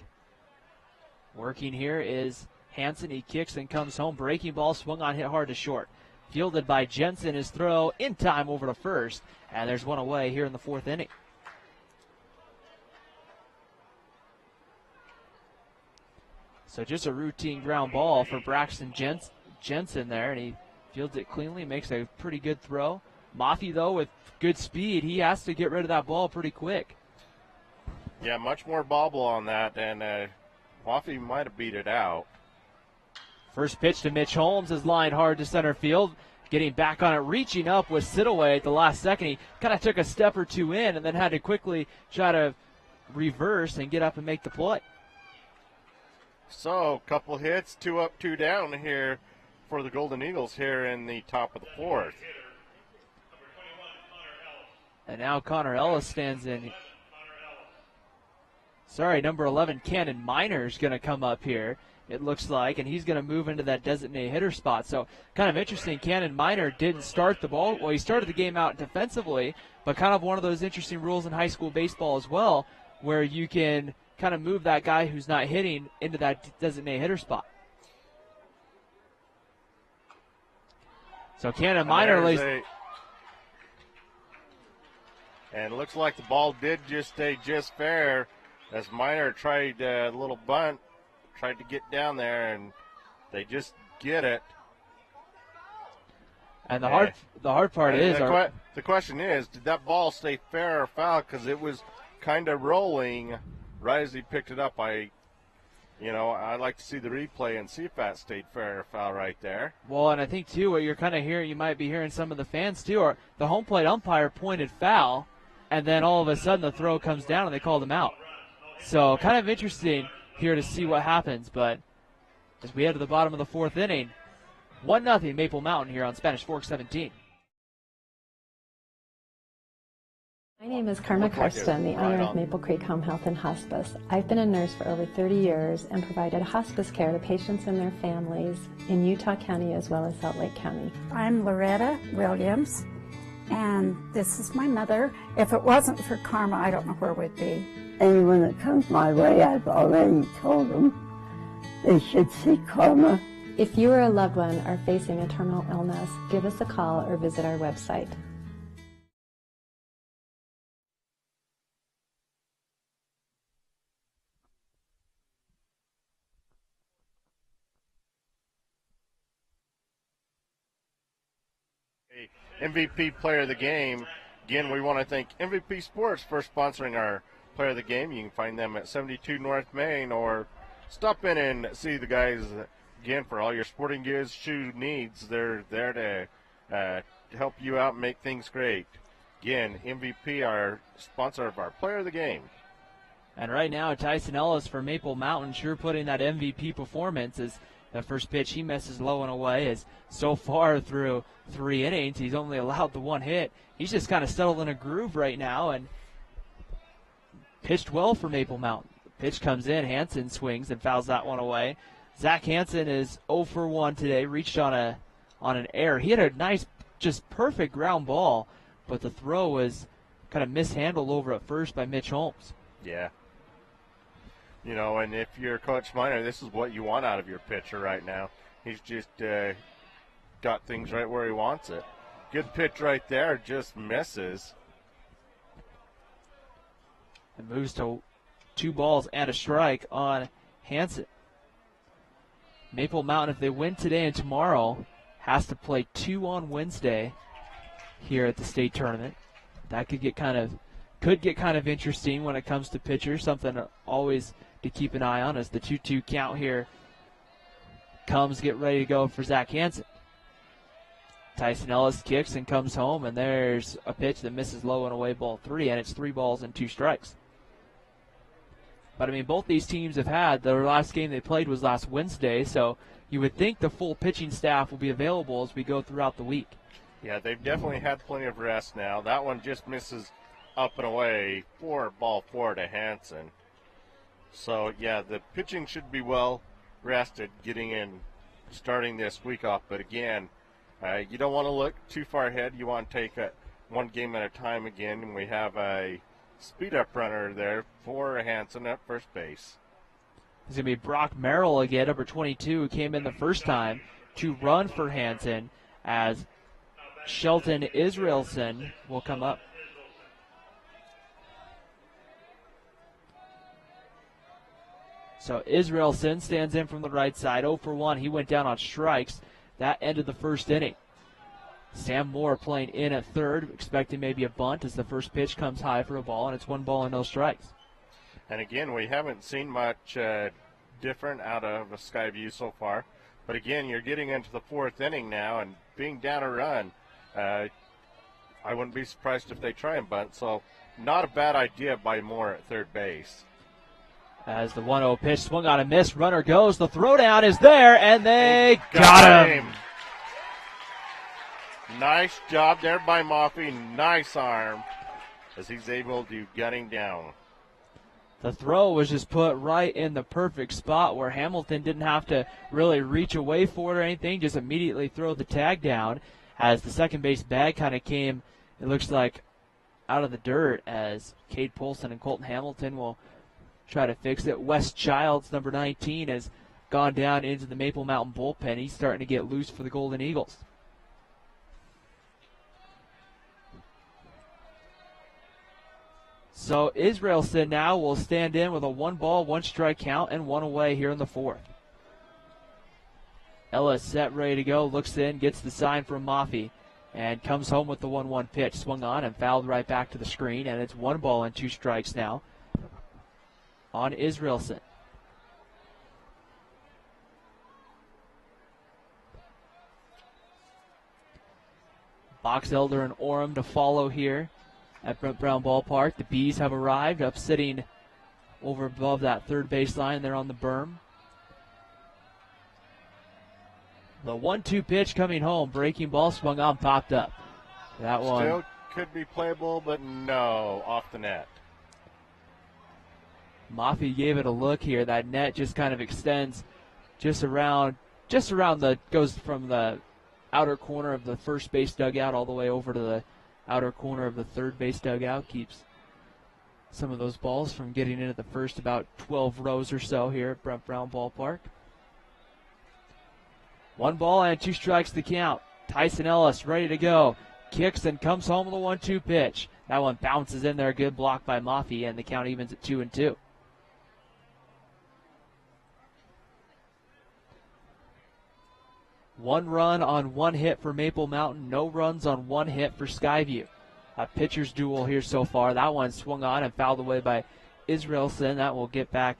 [SPEAKER 2] Working here is Hansen. He kicks and comes home. Breaking ball swung on, hit hard to short. Fielded by Jensen. His throw in time over to first. And there's one away here in the 4th inning. So just a routine ground ball for Braxton Jensen there. And he fields it cleanly, makes a pretty good throw. Maffey, though, with good speed, he has to get rid of that ball pretty quick.
[SPEAKER 1] Yeah, much more bobble on that, and Maffey might have beat it out.
[SPEAKER 2] First pitch to Mitch Holmes is lined hard to center field. Getting back on it, reaching up was Sidaway at the last second. He kind of took a step or two in and then had to quickly try to reverse and get up and make the play.
[SPEAKER 1] So, couple hits, 2 up, 2 down here for the Golden Eagles here in the top of the 4th.
[SPEAKER 2] And now Connor Ellis stands in. Number 11, Cannon Minor is going to come up here, it looks like, and he's going to move into that designated hitter spot. So kind of interesting, Cannon Minor didn't start the ball. Well, he started the game out defensively, but kind of one of those interesting rules in high school baseball as well, where you can kind of move that guy who's not hitting into that designated hitter spot. So Cannon Minor lays.
[SPEAKER 1] And it looks like the ball did just stay just fair as Minor tried a little bunt, tried to get down there, and they just get it.
[SPEAKER 2] And the hard part is
[SPEAKER 1] the question is, did that ball stay fair or foul? Because it was kind of rolling right as he picked it up. I'd like to see the replay and see if that stayed fair or foul right there.
[SPEAKER 2] Well, and I think too, what you're kind of hearing, you might be hearing some of the fans too, or the home plate umpire pointed foul, and then all of a sudden the throw comes down and they called him out. So kind of interesting here to see what happens. But as we head to the bottom of the 4th inning, 1-0 Maple Mountain here on Spanish Fork 17.
[SPEAKER 12] My name is Karma Karsten, the owner of Maple Creek Home Health and Hospice. I've been a nurse for over 30 years and provided hospice care to patients and their families in Utah County as well as Salt Lake County.
[SPEAKER 13] I'm Loretta Williams, and this is my mother. If it wasn't for Karma, I don't know where we'd be.
[SPEAKER 14] Anyone that comes my way, I've already told them they should see Karma.
[SPEAKER 12] If you or a loved one are facing a terminal illness, give us a call or visit our website.
[SPEAKER 1] MVP Player of the Game. Again, we want to thank MVP Sports for sponsoring our Player of the Game. You can find them at 72 North Main, or stop in and see the guys again for all your sporting goods, shoe needs. They're there to help you out and make things great. Again, MVP, our sponsor of our Player of the Game.
[SPEAKER 2] And right now, Tyson Ellis for Maple Mountain sure putting that MVP performance as the first pitch he misses low and away. As so far through 3 innings, he's only allowed the 1 hit. He's just kind of settled in a groove right now and pitched well for Maple Mountain. The pitch comes in, Hansen swings and fouls that one away. Zach Hansen is 0 for 1 today, reached on an error. He had a nice, just perfect ground ball, but the throw was kind of mishandled over at first by Mitch Holmes.
[SPEAKER 1] Yeah. And if you're Coach Minor, this is what you want out of your pitcher right now. He's just got things right where he wants it. Good pitch right there, just misses.
[SPEAKER 2] And moves to 2 balls and a strike on Hansen. Maple Mountain, if they win today and tomorrow, has to play 2 on Wednesday here at the state tournament. That could get kind of interesting when it comes to pitchers. Something always to keep an eye on as the 2-2 count here comes. Get ready to go for Zach Hansen. Tyson Ellis kicks and comes home, and there's a pitch that misses low and away, ball 3, and it's 3 balls and 2 strikes. But, I mean, both these teams have had, their last game they played was last Wednesday, so you would think the full pitching staff will be available as we go throughout the week.
[SPEAKER 1] Yeah, they've definitely had plenty of rest now. That one just misses up and away for ball 4 to Hansen. So, yeah, the pitching should be well rested starting this week off. But, again, you don't want to look too far ahead. You want to take it one game at a time again, and we have a speed-up runner there for Hansen at first base.
[SPEAKER 2] It's going to be Brock Merrill again, number 22, who came in the first time to run for Hansen, as Shelton Israelson will come up. So Israelson stands in from the right side, 0 for 1. He went down on strikes. That ended the first inning. Sam Moore playing in at third, expecting maybe a bunt as the first pitch comes high for a ball, and it's 1 ball and no strikes.
[SPEAKER 1] And again, we haven't seen much different out of Skyview so far. But again, you're getting into the 4th inning now, and being down a run, I wouldn't be surprised if they try and bunt. So not a bad idea by Moore at third base.
[SPEAKER 2] As the 1-0 pitch swung on a miss, runner goes, the throwdown is there, and they got him.
[SPEAKER 1] Nice job there by Moffey. Nice arm as he's able to gun him down.
[SPEAKER 2] The throw was just put right in the perfect spot where Hamilton didn't have to really reach away for it or anything, just immediately throw the tag down as the second base bag kind of came, it looks like, out of the dirt as Cade Polson and Colton Hamilton will try to fix it. Wes Childs, number 19, has gone down into the Maple Mountain bullpen. He's starting to get loose for the Golden Eagles. So Israelson now will stand in with a 1 ball, 1 strike count, and 1 away here in the 4th. Ellis set, ready to go, looks in, gets the sign from Maffey, and comes home with the 1-1 pitch. Swung on and fouled right back to the screen, and it's 1 ball and 2 strikes now on Israelson. Box Elder and Orem to follow here at Brent Brown Ballpark. The Bees have arrived, up sitting over above that third baseline there on the berm. The 1-2 pitch coming home. Breaking ball swung on, popped up. That one
[SPEAKER 1] still could be playable, but no, off the net.
[SPEAKER 2] Maffey gave it a look here. That net just kind of extends just around goes from the outer corner of the first base dugout all the way over to the outer corner of the third base dugout. Keeps some of those balls from getting into the first about 12 rows or so here at Brent Brown Ballpark. 1 ball and 2 strikes to count. Tyson Ellis ready to go. Kicks and comes home with a 1-2 pitch. That one bounces in there. Good block by Maffey, and the count evens at 2-2. One run on 1 hit for Maple Mountain. No runs on 1 hit for Skyview. A pitcher's duel here so far. That one swung on and fouled away by Israelson. That will get back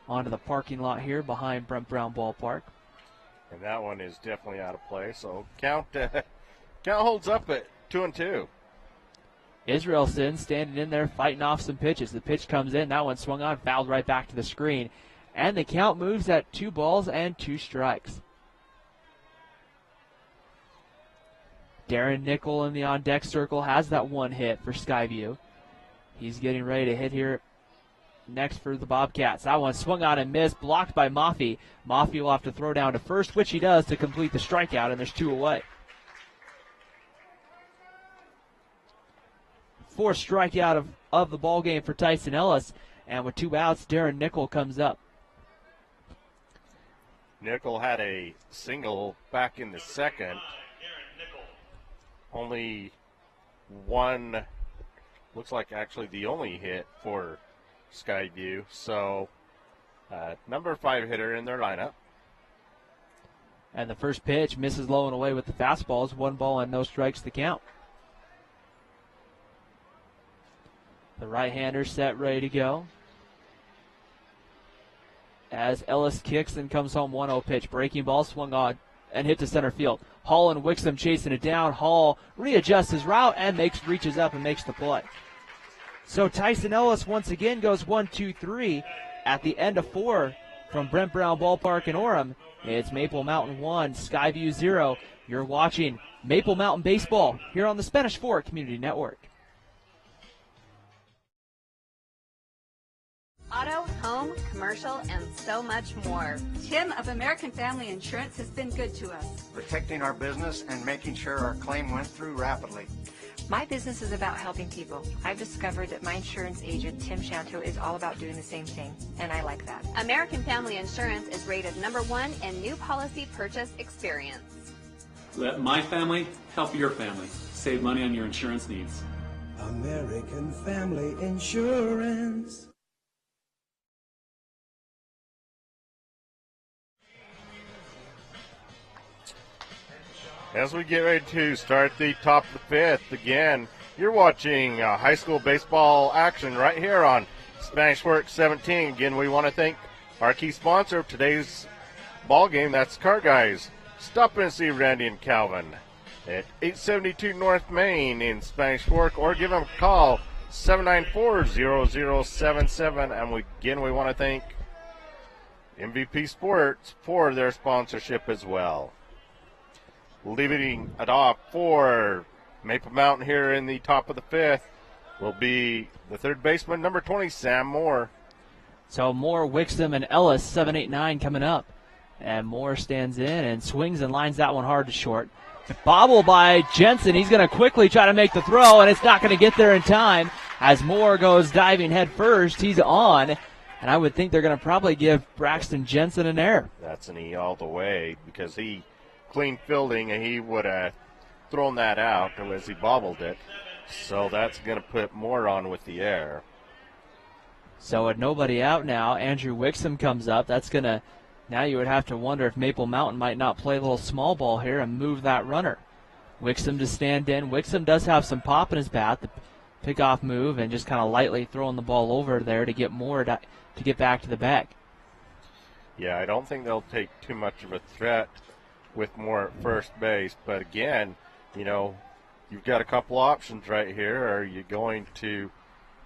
[SPEAKER 2] onto the parking lot here behind Brent Brown Ballpark.
[SPEAKER 1] And that one is definitely out of play. So count holds up at 2-2.
[SPEAKER 2] Israelson standing in there fighting off some pitches. The pitch comes in. That one swung on, fouled right back to the screen. And the count moves at 2 balls and 2 strikes. Darren Nickel in the on-deck circle has that 1 hit for Skyview. He's getting ready to hit here next for the Bobcats. That one swung on and missed, blocked by Maffey. Maffey will have to throw down to first, which he does to complete the strikeout, and there's 2 away. 4th strikeout of the ball game for Tyson Ellis, and with 2 outs, Darren Nickel comes up.
[SPEAKER 1] Nickel had a single back in the 2nd. Only one, looks like actually the only hit for Skyview. So, number 5 hitter in their lineup.
[SPEAKER 2] And the first pitch misses low and away with the fastballs. 1 ball and no strikes to count. The right-hander set, ready to go. As Ellis kicks and comes home, 1-0 pitch. Breaking ball swung on and hit to center field. Hall and Wixom chasing it down. Hall readjusts his route and reaches up and makes the play. So Tyson Ellis once again goes 1-2-3 at the end of 4 from Brent Brown Ballpark in Orem. It's Maple Mountain 1, Skyview 0. You're watching Maple Mountain Baseball here on the Spanish Fork Community Network.
[SPEAKER 3] Auto, home, commercial, and so much more.
[SPEAKER 15] Tim of American Family Insurance has been good to us,
[SPEAKER 16] protecting our business and making sure our claim went through rapidly.
[SPEAKER 17] My business is about helping people. I've discovered that my insurance agent, Tim Shanto, is all about doing the same thing, and I like that.
[SPEAKER 3] American Family Insurance is rated #1 in new policy purchase experience.
[SPEAKER 5] Let my family help your family. Save money on your insurance needs.
[SPEAKER 6] American Family Insurance.
[SPEAKER 1] As we get ready to start the top of the 5th, again, you're watching high school baseball action right here on Spanish Fork 17. Again, we want to thank our key sponsor of today's ball game. That's Car Guys. Stop in and see Randy and Calvin at 872 North Main in Spanish Fork, or give them a call, 794-0077. And we want to thank MVP Sports for their sponsorship as well. Leading it off for Maple Mountain here in the top of the 5th will be the third baseman, number 20, Sam Moore.
[SPEAKER 2] So Moore, Wixom, and Ellis, 7, 8, 9 coming up. And Moore stands in and swings and lines that one hard to short. Bobble by Jensen. He's going to quickly try to make the throw, and it's not going to get there in time. As Moore goes diving head first, he's on. And I would think they're going to probably give Braxton Jensen an error.
[SPEAKER 1] That's an E all the way, because he clean fielding, and he would have thrown that out as he bobbled it. So that's going to put Moore on with the error.
[SPEAKER 2] So with nobody out now, Andrew Wixom comes up. That's going to, now you would have to wonder if Maple Mountain might not play a little small ball here and move that runner. Wixom to stand in. Wixom does have some pop in his bat, the pickoff move, and just kind of lightly throwing the ball over there to get Moore to get back to the bag.
[SPEAKER 1] Yeah, I don't think they'll take too much of a threat with Moore at first base. But again, you know, you've got a couple options right here. Are you going to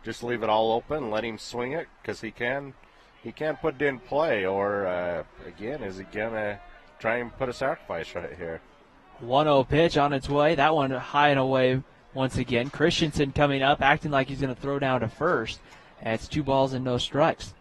[SPEAKER 1] just leave it all open, let him swing it, because he can put it in play, or again, is he gonna try and put a sacrifice right here?
[SPEAKER 2] 1-0 pitch on its way. That one high and away once again. Christensen coming up, acting like he's going to throw down to first. And it's 2 balls and no strikes.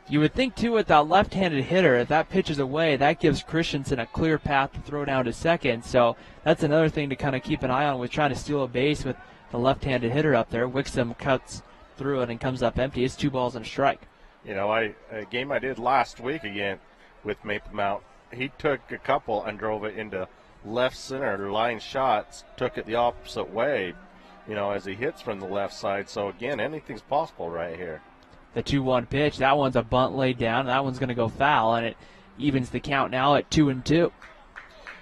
[SPEAKER 2] You would think, too, with that left-handed hitter, if that pitch is away, that gives Christensen a clear path to throw down to second. So that's another thing to kind of keep an eye on with trying to steal a base with the left-handed hitter up there. Wixom cuts through it and comes up empty. It's 2 balls and a strike.
[SPEAKER 1] You know, a game I did last week again with Maple Mountain, he took a couple and drove it into left center line shots, took it the opposite way, you know, as he hits from the left side. So, again, anything's possible right here.
[SPEAKER 2] The 2-1 pitch, that one's a bunt laid down. That one's going to go foul, and it evens the count now at 2-2.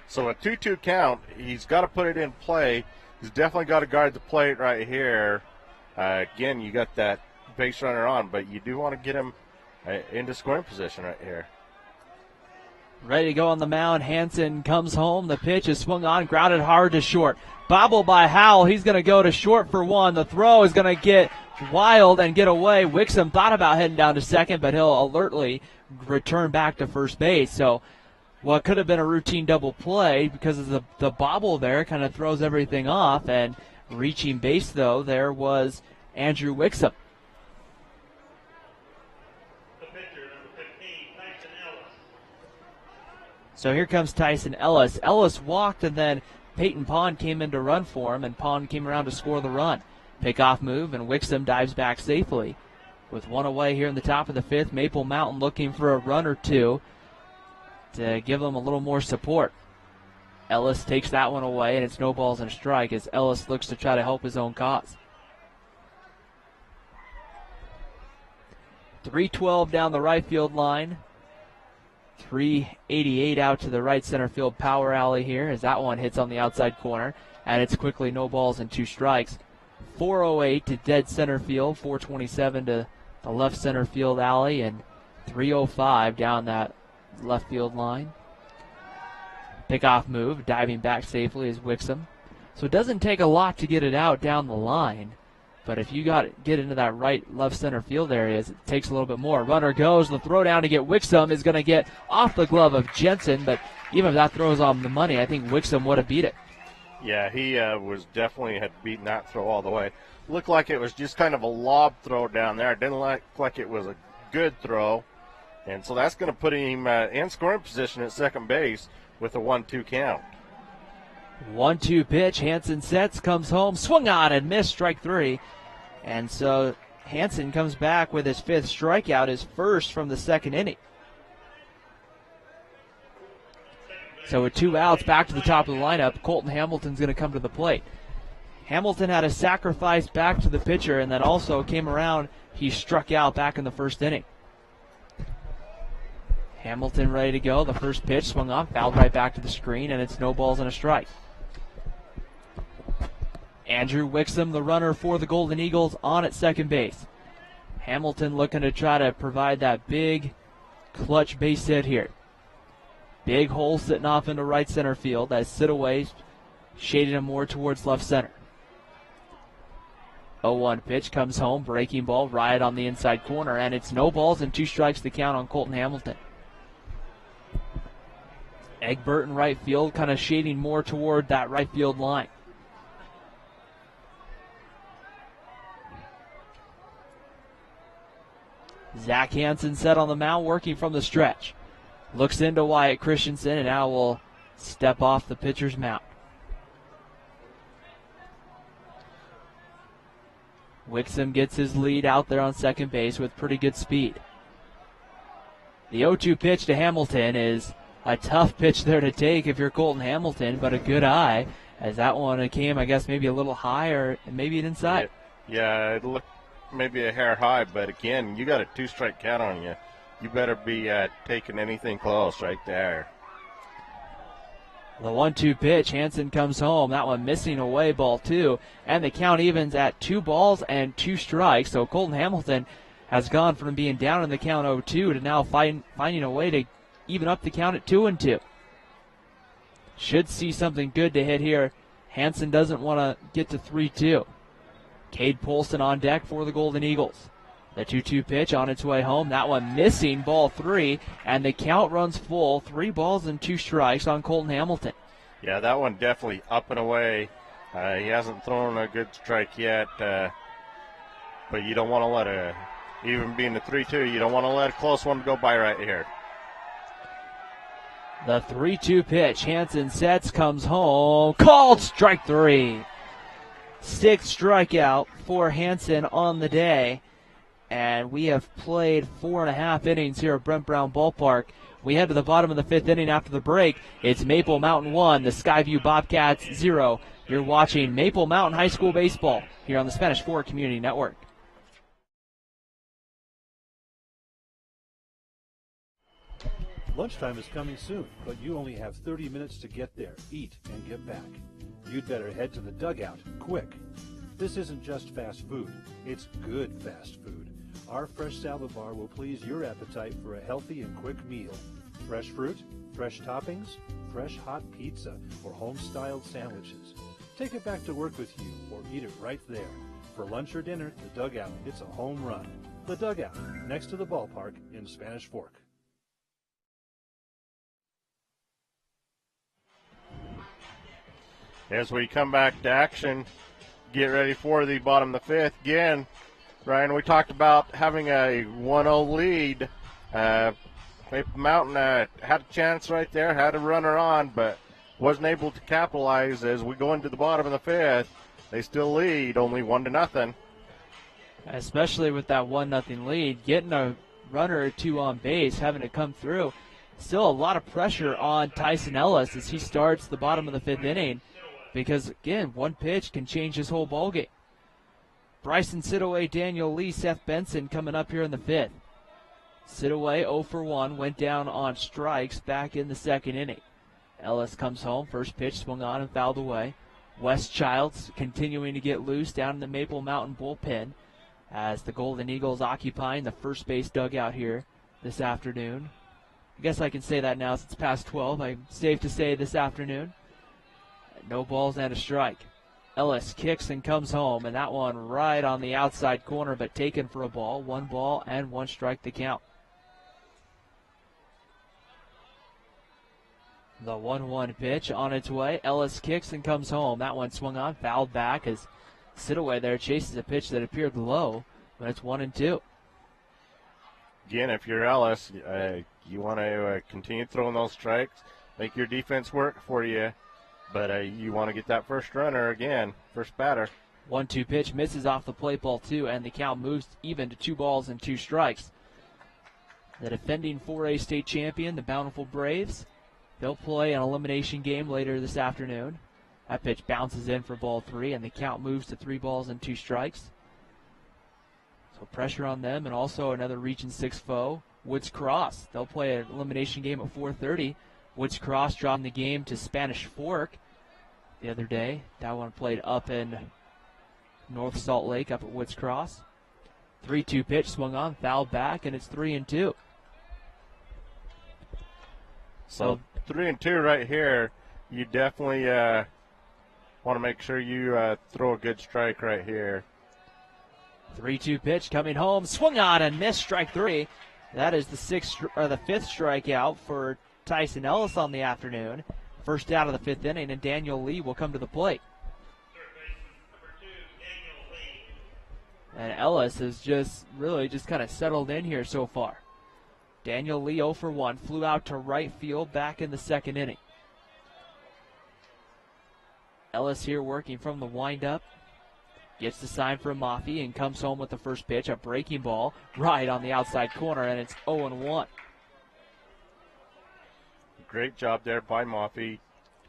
[SPEAKER 1] So a 2-2 count, he's got to put it in play. He's definitely got to guard the plate right here. Again, you got that base runner on, but you do want to get him into scoring position right here.
[SPEAKER 2] Ready to go on the mound. Hansen comes home. The pitch is swung on, grounded hard to short. Bobble by Howell. He's going to go to short for 1. The throw is going to get wild and get away. Wixom thought about heading down to second, but he'll alertly return back to first base. So what could have been a routine double play, because of the bobble there, kind of throws everything off. And reaching base, though, there was Andrew Wixom. So here comes Tyson Ellis. Ellis walked, and then Peyton Pond came in to run for him, and Pond came around to score the run. Pickoff move, and Wixom dives back safely. With 1 away here in the top of the 5th, Maple Mountain looking for a run or two to give them a little more support. Ellis takes that one away, and it's no balls and a strike as Ellis looks to try to help his own cause. 3-12 down the right field line. 388 out to the right center field power alley here as that one hits on the outside corner, and it's quickly no balls and 2 strikes. 408 to dead center field, 427 to the left center field alley, and 305 down that left field line. Pickoff move, diving back safely is Wixom. So it doesn't take a lot to get it out down the line, but if you get into that right left center field areas, it takes a little bit more. Runner goes, the throw down to get Wixom is going to get off the glove of Jensen, but even if that throws on the money, I think Wixom would have beat it.
[SPEAKER 1] Yeah, he was definitely had beaten that throw all the way. Looked like it was just kind of a lob throw down there. It didn't look like it was a good throw. And so that's going to put him in scoring position at second base with a 1-2 count.
[SPEAKER 2] 1-2 pitch. Hansen sets, comes home, swung on and missed, strike 3. And so Hansen comes back with his 5th strikeout, his first from the 2nd inning. So with 2 outs, back to the top of the lineup, Colton Hamilton's going to come to the plate. Hamilton had a sacrifice back to the pitcher and then also came around. He struck out back in the 1st inning. Hamilton ready to go. The first pitch swung off, fouled right back to the screen, and it's no balls and a strike. Andrew Wixom, the runner for the Golden Eagles, on at second base. Hamilton looking to try to provide that big clutch base hit here. Big hole sitting off into right center field. That sit away, shading him more towards left center. 0-1 pitch comes home, breaking ball right on the inside corner, and it's no balls and 2 strikes to count on Colton Hamilton. Egbert in right field, kind of shading more toward that right field line. Zach Hansen set on the mound, working from the stretch. Looks into Wyatt Christensen, and now will step off the pitcher's mound. Wixom gets his lead out there on second base with pretty good speed. The 0-2 pitch to Hamilton is a tough pitch there to take if you're Colton Hamilton, but a good eye as that one came, I guess, maybe a little higher and maybe it inside.
[SPEAKER 1] Yeah, it looked maybe a hair high, but again, you got a 2-strike count on you. You better be taking anything close right there.
[SPEAKER 2] The 1-2 pitch, Hansen comes home. That one missing away, ball 2. And the count evens at 2 balls and 2 strikes. So Colton Hamilton has gone from being down in the count 0-2 to now finding a way to even up the count at 2-2. Should see something good to hit here. Hansen doesn't want to get to 3-2. Cade Polston on deck for the Golden Eagles. The 2-2 pitch on its way home. That one missing, ball 3, and the count runs full. 3 balls and 2 strikes on Colton Hamilton.
[SPEAKER 1] Yeah, that one definitely up and away. He hasn't thrown a good strike yet, but you don't want to let even being the 3-2, you don't want to let a close one go by right here.
[SPEAKER 2] The 3-2 pitch, Hansen sets, comes home, called strike 3. 6th strikeout for Hansen on the day. And we have played 4.5 innings here at Brent Brown Ballpark. We head to the bottom of the 5th inning after the break. It's Maple Mountain 1, the Skyview Bobcats 0. You're watching Maple Mountain High School Baseball here on the Spanish Fork Community Network.
[SPEAKER 18] Lunchtime is coming soon, but you only have 30 minutes to get there, eat, and get back. You'd better head to the dugout, quick. This isn't just fast food, it's good fast food. Our fresh salad bar will please your appetite for a healthy and quick meal. Fresh fruit, fresh toppings, fresh hot pizza, or home-styled sandwiches. Take it back to work with you or eat it right there. For lunch or dinner, the dugout, it's a home run. The dugout, next to the ballpark in Spanish Fork.
[SPEAKER 1] As we come back to action, get ready for the bottom of the 5th. Again, Ryan, we talked about having a 1-0 lead. Maple Mountain had a chance right there, had a runner on, but wasn't able to capitalize. As we go into the bottom of the 5th, they still lead only 1-0.
[SPEAKER 2] Especially with that 1-0 lead, getting a runner or 2 on base, having to come through. Still a lot of pressure on Tyson Ellis as he starts the bottom of the 5th inning. Because, again, one pitch can change his whole ballgame. Bryson Sidaway, Daniel Lee, Seth Benson coming up here in the 5th. Sitaway 0 for 1, went down on strikes back in the second inning. Ellis comes home, first pitch swung on and fouled away. Wes Childs continuing to get loose down in the Maple Mountain bullpen as the Golden Eagles occupying the first base dugout here this afternoon. I guess I can say that now since it's past 12. I'm safe to say this afternoon. No balls and a strike. Ellis kicks and comes home, and that one right on the outside corner, but taken for a ball. 1 ball and 1 strike to count. The 1-1 pitch on its way. Ellis kicks and comes home. That one swung on, fouled back as Sitaway there chases a pitch that appeared low, but it's 1-2.
[SPEAKER 1] Again, if you're Ellis, you want to continue throwing those strikes, make your defense work for you, but you want to get that first runner again, first batter.
[SPEAKER 2] 1-2 pitch misses off the plate ball 2, and the count moves even to 2 balls and 2 strikes. The defending 4A state champion, the Bountiful Braves, they'll play an elimination game later this afternoon. That pitch bounces in for ball 3, and the count moves to 3 balls and 2 strikes. So pressure on them, and also another Region 6 foe, Woods Cross. They'll play an elimination game at 4:30. Woods Cross dropping the game to Spanish Fork the other day. That one played up in North Salt Lake up at Woods Cross. 3-2 pitch swung on, fouled back, and it's 3-2.
[SPEAKER 1] So 3-2 right here. You definitely want to make sure you throw a good strike right here.
[SPEAKER 2] 3-2 pitch coming home, swung on and missed, strike 3. That is the 5th strikeout for Tyson Ellis on the afternoon. First out of the 5th inning, and Daniel Lee will come to the plate. And Ellis has just kind of settled in here so far. Daniel Lee 0 for 1, flew out to right field back in the 2nd inning. Ellis here working from the windup. Gets the sign from Maffey and comes home with the first pitch, a breaking ball right on the outside corner, and it's 0-1.
[SPEAKER 1] Great job there by Maffey,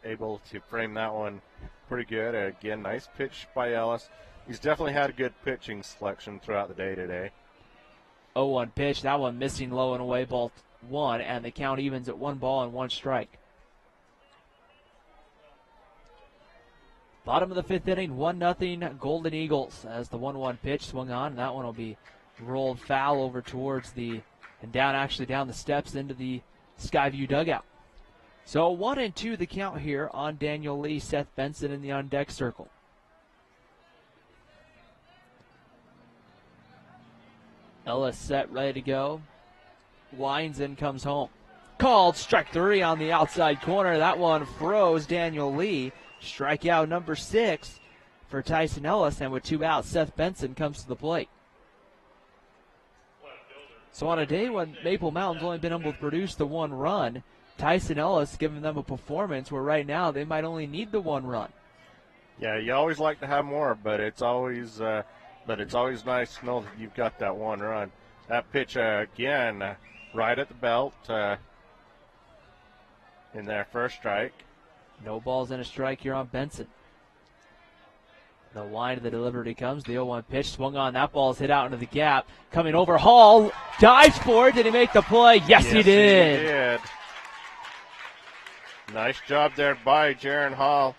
[SPEAKER 1] able to frame that one pretty good. Again, nice pitch by Ellis. He's definitely had a good pitching selection throughout the day today.
[SPEAKER 2] 0-1 pitch, that one missing low and away, ball 1, and the count evens at 1 ball and 1 strike. Bottom of the 5th inning, 1-0 Golden Eagles as the 1-1 pitch swung on. And that one will be rolled foul over towards and down the steps into the Skyview dugout. So 1-2 the count here on Daniel Lee. Seth Benson in the on-deck circle. Ellis set, ready to go. Winds in, comes home. Called, strike 3 on the outside corner. That one froze Daniel Lee. Strikeout number 6 for Tyson Ellis, and with 2 outs, Seth Benson comes to the plate. So on a day when Maple Mountain's only been able to produce the 1 run, Tyson Ellis giving them a performance where right now they might only need the 1 run.
[SPEAKER 1] Yeah, you always like to have more, but it's always nice to know that you've got that 1 run. That pitch again, right at the belt in their first strike.
[SPEAKER 2] No balls and a strike here on Benson. The line of the delivery comes. The 0-1 pitch swung on. That ball's hit out into the gap. Coming over, Hall dives for it. Did he make the play? Yes, he did.
[SPEAKER 1] He did. Nice job there by Jaron Hall.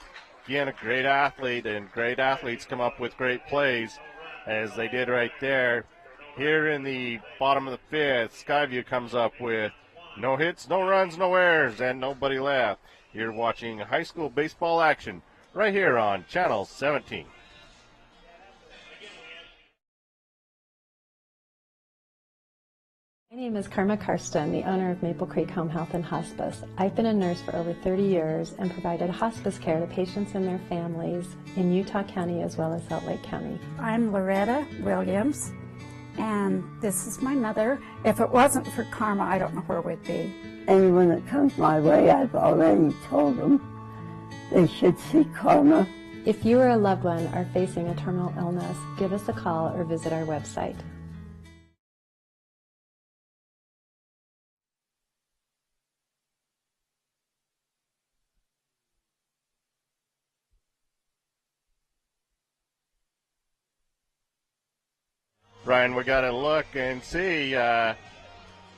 [SPEAKER 1] Again, a great athlete, and great athletes come up with great plays, as they did right there. Here in the bottom of the 5th, Skyview comes up with no hits, no runs, no errors, and nobody left. You're watching high school baseball action right here on Channel 17.
[SPEAKER 12] My name is Karma Karsten, the owner of Maple Creek Home Health and Hospice. I've been a nurse for over 30 years and provided hospice care to patients and their families in Utah County as well as Salt Lake County.
[SPEAKER 13] I'm Loretta Williams, and this is my mother. If it wasn't for Karma, I don't know where we'd be.
[SPEAKER 14] Anyone that comes my way, I've already told them they should see Karma.
[SPEAKER 12] If you or a loved one are facing a terminal illness, give us a call or visit our website.
[SPEAKER 1] Brian, we got to look and see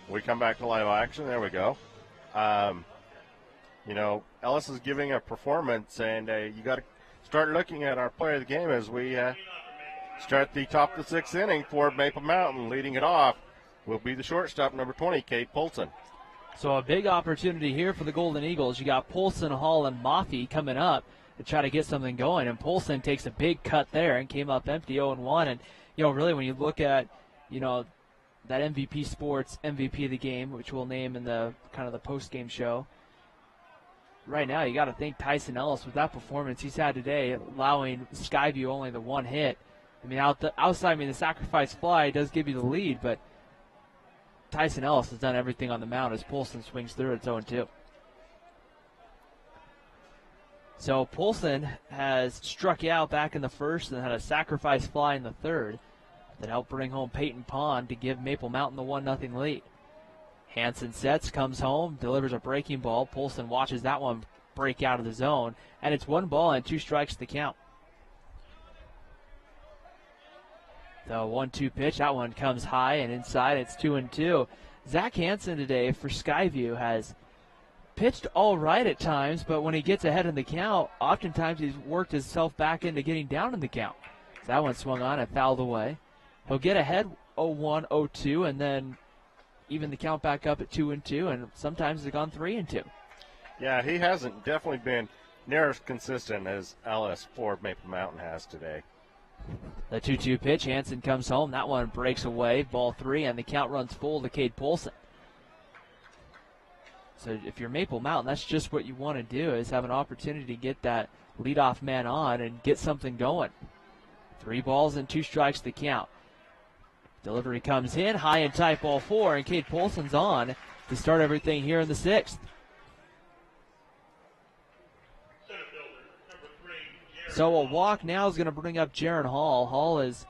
[SPEAKER 1] We come back to live action. There we go. Ellis is giving a performance, and you got to start looking at our player of the game as we start the top of the 6th inning for Maple Mountain. Leading it off will be the shortstop, number 20, Kate Polson.
[SPEAKER 2] So a big opportunity here for the Golden Eagles. You got Polson, Hall, and Maffey coming up to try to get something going, and Polson takes a big cut there and came up empty 0-1. And, really when you look at, that MVP Sports MVP of the game, which we'll name in the kind of the post-game show, right now you got to thank Tyson Ellis with that performance he's had today, allowing Skyview only the 1 hit. I mean, outside, the sacrifice fly does give you the lead, but Tyson Ellis has done everything on the mound as Polson swings through it. It's 0-2. So Polson has struck out back in the first and had a sacrifice fly in the third that helped bring home Peyton Pond to give Maple Mountain the 1-0 lead. Hansen sets, comes home, delivers a breaking ball. Polson watches that one break out of the zone, and it's 1 ball and 2 strikes to count. The 1-2 pitch, that one comes high and inside. It's 2-2. Zach Hansen today for Skyview has pitched all right at times, but when he gets ahead in the count, oftentimes he's worked himself back into getting down in the count. So that one swung on and fouled away. He'll get ahead 0-1, 0-2, and then even the count back up at 2-2, and sometimes it's gone 3-2.
[SPEAKER 1] Yeah, he hasn't definitely been near as consistent as Ellis for Maple Mountain has today.
[SPEAKER 2] The 2-2 pitch, Hansen comes home. That one breaks away, ball 3, and the count runs full to Cade Polson. So if you're Maple Mountain, that's just what you want to do, is have an opportunity to get that leadoff man on and get something going. 3 balls and 2 strikes to count. Delivery comes in, high and tight, ball 4, and Cade Polson's on to start everything here in the 6th. So a walk now is going to bring up Jaron Hall. Hall is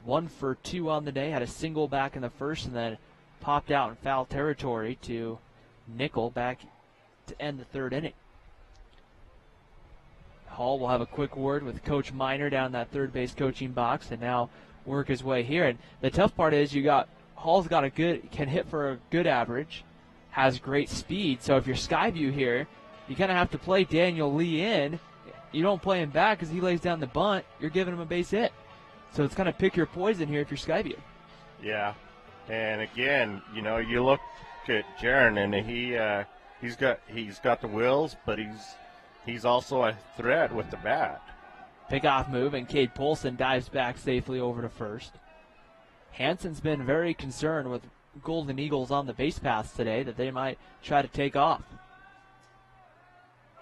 [SPEAKER 2] 1 for 2 on the day, had a single back in the first, and then popped out in foul territory to nickel back to end the 3rd inning. Hall will have a quick word with Coach Miner down in that third base coaching box, and now work his way here. And the tough part is Hall's got can hit for a good average, has great speed. So if you're Skyview here, you kind of have to play Daniel Lee in. You don't play him back because he lays down the bunt. You're giving him a base hit. So it's kind of pick your poison here if you're Skyview.
[SPEAKER 1] Yeah, and again, you look at Jaron, and he's got the wills, but he's also a threat with the bat.
[SPEAKER 2] Pick-off move, and Cade Polson dives back safely over to first. Hansen's been very concerned with Golden Eagles on the base paths today that they might try to take off.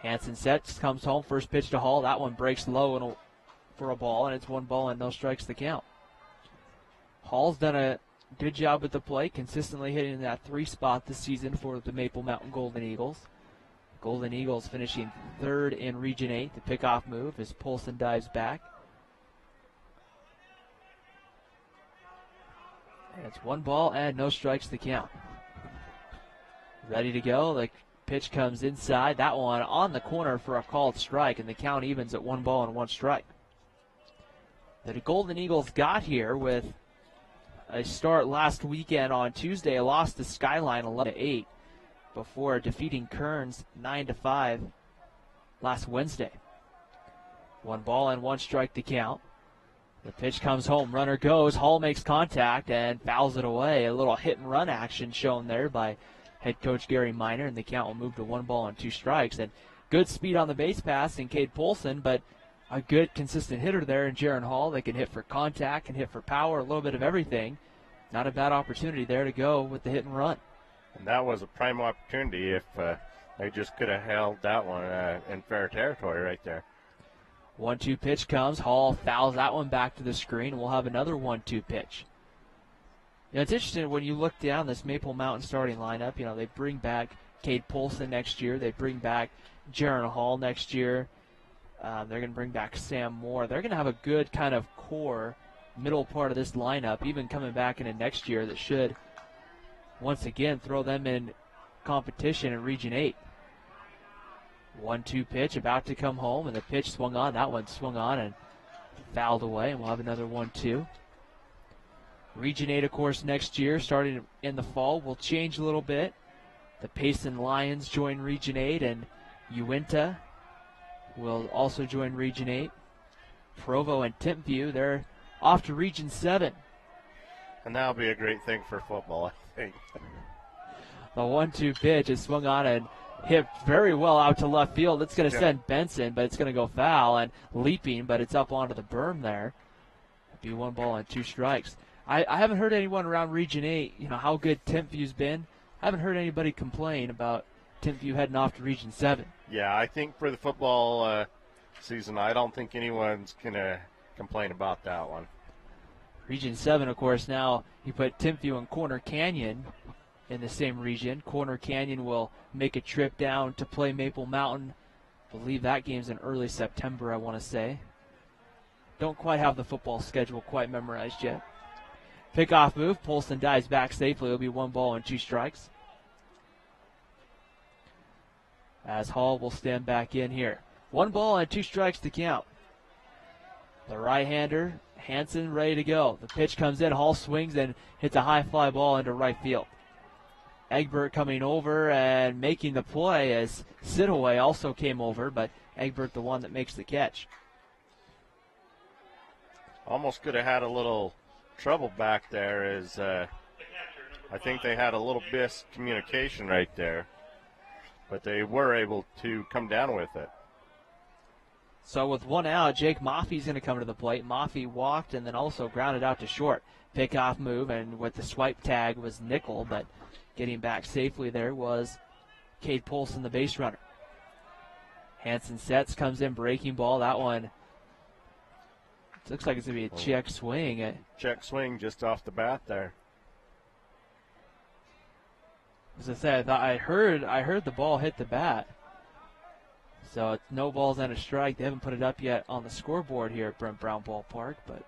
[SPEAKER 2] Hansen sets, comes home, first pitch to Hall. That one breaks low for a ball, and it's 1 ball and no strikes to count. Hall's done a good job at the plate, consistently hitting that 3 spot this season for the Maple Mountain Golden Eagles. Golden Eagles finishing 3rd in Region 8. The pickoff move as Polson dives back. And it's 1 ball and no strikes to count. Ready to go. The pitch comes inside. That one on the corner for a called strike, and the count evens at 1 ball and 1 strike. The Golden Eagles got here with a start last weekend on Tuesday, lost to Skyline 11-8. Before defeating Kearns 9-5 last Wednesday. 1 ball and 1 strike to count. The pitch comes home, runner goes, Hall makes contact and fouls it away. A little hit and run action shown there by head coach Gary Miner, and the count will move to 1 ball and 2 strikes. And good speed on the base pass in Cade Polson, but a good consistent hitter there in Jaron Hall. They can hit for contact, can hit for power, a little bit of everything. Not a bad opportunity there to go with the hit and run.
[SPEAKER 1] And that was a prime opportunity if they just could have held that one in fair territory right there.
[SPEAKER 2] 1-2 pitch comes. Hall fouls that one back to the screen. We'll have another 1-2 pitch. It's interesting when you look down this Maple Mountain starting lineup. They bring back Cade Polson next year. They bring back Jaron Hall next year. They're going to bring back Sam Moore. They're going to have a good kind of core middle part of this lineup, even coming back into next year, that should once again throw them in competition in Region 8. 1-2 pitch about to come home, and the pitch swung on. That one swung on and fouled away, and we'll have another 1-2. Region 8, of course, next year, starting in the fall, will change a little bit. The Payson Lions join Region 8, and Uinta will also join Region 8. Provo and Timpview, they're off to Region 7.
[SPEAKER 1] And that'll be a great thing for football, I think.
[SPEAKER 2] The 1-2 pitch is swung on and hit very well out to left field. It's going to send Benson, but it's going to go foul, and leaping, but it's up onto the berm there. It'll be 1 ball and 2 strikes. I haven't heard anyone around Region 8, how good Timpview's been. I haven't heard anybody complain about Timpview heading off to Region 7.
[SPEAKER 1] Yeah, I think for the football season, I don't think anyone's going to complain about that one.
[SPEAKER 2] Region 7, of course, now you put Timpview and Corner Canyon in the same region. Corner Canyon will make a trip down to play Maple Mountain. I believe that game's in early September, I want to say. Don't quite have the football schedule quite memorized yet. Pickoff move. Polson dives back safely. It'll be 1 ball and 2 strikes. As Hall will stand back in here. 1 ball and 2 strikes to count. The right-hander, Hansen, ready to go. The pitch comes in. Hall swings and hits a high fly ball into right field. Egbert coming over and making the play as Sidaway also came over, but Egbert the one that makes the catch.
[SPEAKER 1] Almost could have had a little trouble back there as I think they had a little miscommunication right there, but they were able to come down with it.
[SPEAKER 2] So with 1 out, Jake Maffey's going to come to the plate. Maffey walked and then also grounded out to short. Pickoff move, and with the swipe tag was Nickel, but getting back safely there was Cade Polson, the base runner. Hansen sets, comes in, breaking ball. That one looks like it's going to be a check swing.
[SPEAKER 1] Check swing just off the bat there.
[SPEAKER 2] As I said, I heard the ball hit the bat. So it's no balls and a strike. They haven't put it up yet on the scoreboard here at Brent Brown Ballpark, but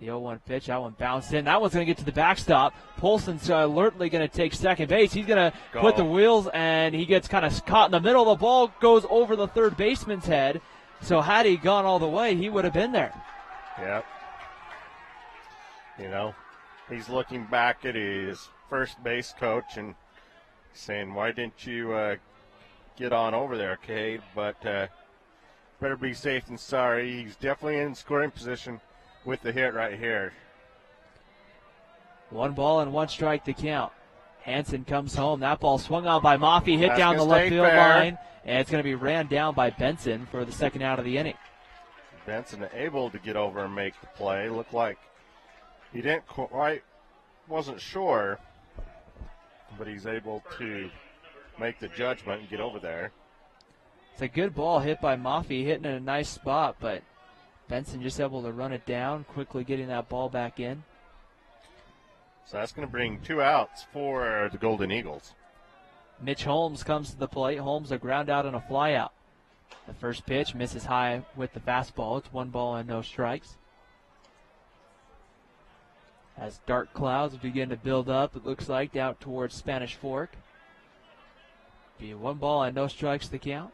[SPEAKER 2] the 0-1 pitch, that one bounced in. That one's going to get to the backstop. Polson's alertly going to take second base. He's going to put the wheels, and he gets kind of caught in the middle. The ball goes over the third baseman's head. So had he gone all the way, he would have been there.
[SPEAKER 1] Yep. He's looking back at his first base coach and saying, why didn't you get on over there, Cade? But better be safe than sorry. He's definitely in scoring position with the hit right here.
[SPEAKER 2] 1 ball and 1 strike to count. Hansen comes home. That ball swung on by Maffey, hit down the left field line, and it's going to be ran down by Benson for the 2nd out of the inning.
[SPEAKER 1] Benson able to get over and make the play. Looked like he didn't quite, wasn't sure, but he's able to make the judgment and get over there.
[SPEAKER 2] It's a good ball hit by Maffey, hitting in a nice spot, but Benson just able to run it down, quickly getting that ball back in.
[SPEAKER 1] So that's going to bring 2 outs for the Golden Eagles.
[SPEAKER 2] Mitch Holmes comes to the plate. Holmes a ground out and a fly out. The first pitch misses high with the fastball. It's 1 ball and no strikes. As dark clouds begin to build up, it looks like, out towards Spanish Fork. Be 1 ball and no strikes to count.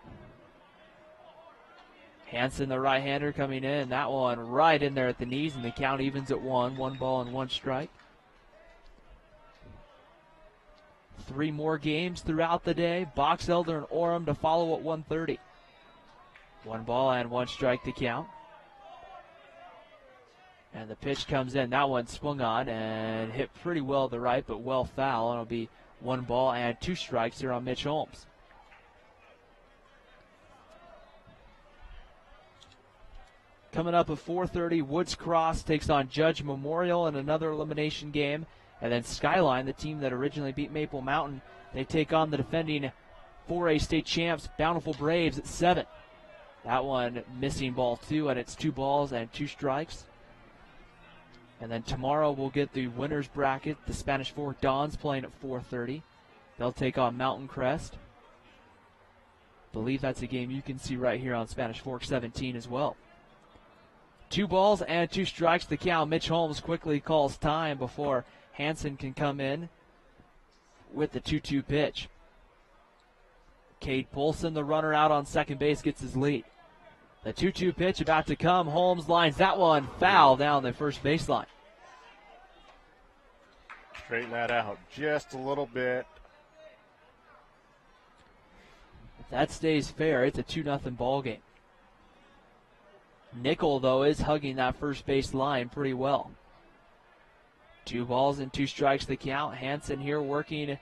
[SPEAKER 2] Hansen, the right-hander, coming in. That one right in there at the knees, and the count evens at 1. 1 ball and 1 strike. 3 more games throughout the day. Box Elder and Orem to follow at 1:30. 1 ball and 1 strike to count. And the pitch comes in. That one swung on and hit pretty well to the right, but well foul. And it'll be 1 ball and 2 strikes here on Mitch Holmes. Coming up at 4:30, Woods Cross takes on Judge Memorial in another elimination game. And then Skyline, the team that originally beat Maple Mountain, they take on the defending 4A state champs, Bountiful Braves, at 7. That one missing ball 2, and it's 2 balls and 2 strikes. And then tomorrow we'll get the winner's bracket. The Spanish Fork Dons playing at 4:30. They'll take on Mountain Crest. Believe that's a game you can see right here on Spanish Fork 17 as well. 2 balls and 2 strikes to count. Mitch Holmes quickly calls time before Hansen can come in with the 2-2 pitch. Cade Polson, the runner out on second base, gets his lead. The 2-2 pitch about to come. Holmes lines that one foul down the first baseline.
[SPEAKER 1] Straighten that out just a little bit.
[SPEAKER 2] If that stays fair, it's a 2-0 ball game. Nickel, though, is hugging that first base line pretty well. 2 balls and 2 strikes the count. Hansen here working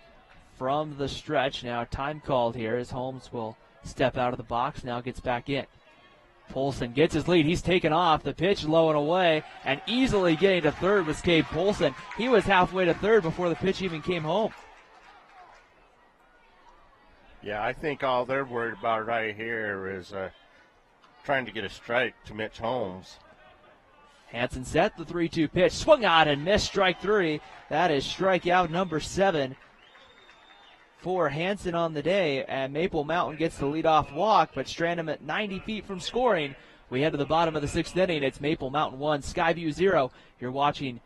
[SPEAKER 2] from the stretch. Now time called here as Holmes will step out of the box. Now gets back in. Polson gets his lead. He's taken off. The pitch low and away, and easily getting to third was Cade Polson. He was halfway to third before the pitch even came home.
[SPEAKER 1] Yeah, I think all they're worried about right here is trying to get a strike to Mitch Holmes.
[SPEAKER 2] Hansen set the 3-2 pitch, swung out and missed, strike 3. That is strikeout number 7 for Hansen on the day, and Maple Mountain gets the leadoff walk, but strand him at 90 feet from scoring. We head to the bottom of the 6th inning. It's Maple Mountain 1, Skyview 0. You're watching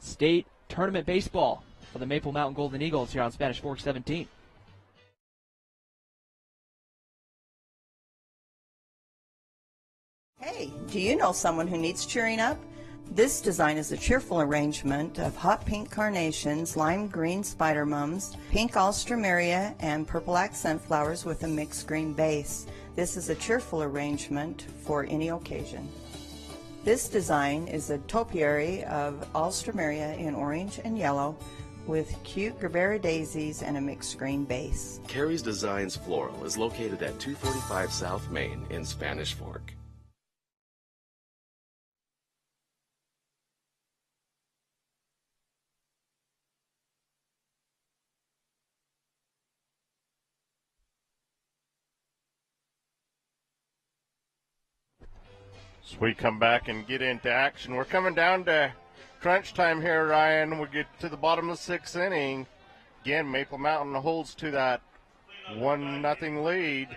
[SPEAKER 2] state tournament baseball for the Maple Mountain Golden Eagles here on Spanish Fork 17.
[SPEAKER 19] Hey, do you know someone who needs cheering up? This design is a cheerful arrangement of hot pink carnations, lime green spider mums, pink alstroemeria, and purple accent flowers with a mixed green base. This is a cheerful arrangement for any occasion. This design is a topiary of alstroemeria in orange and yellow with cute Gerbera daisies and a mixed green base.
[SPEAKER 20] Carrie's Designs Floral is located at 245 South Main in Spanish Fork.
[SPEAKER 1] So we come back and get into action. We're coming down to crunch time here, Ryan. We get to the bottom of the 6th inning. Again, Maple Mountain holds to that 1-0 lead.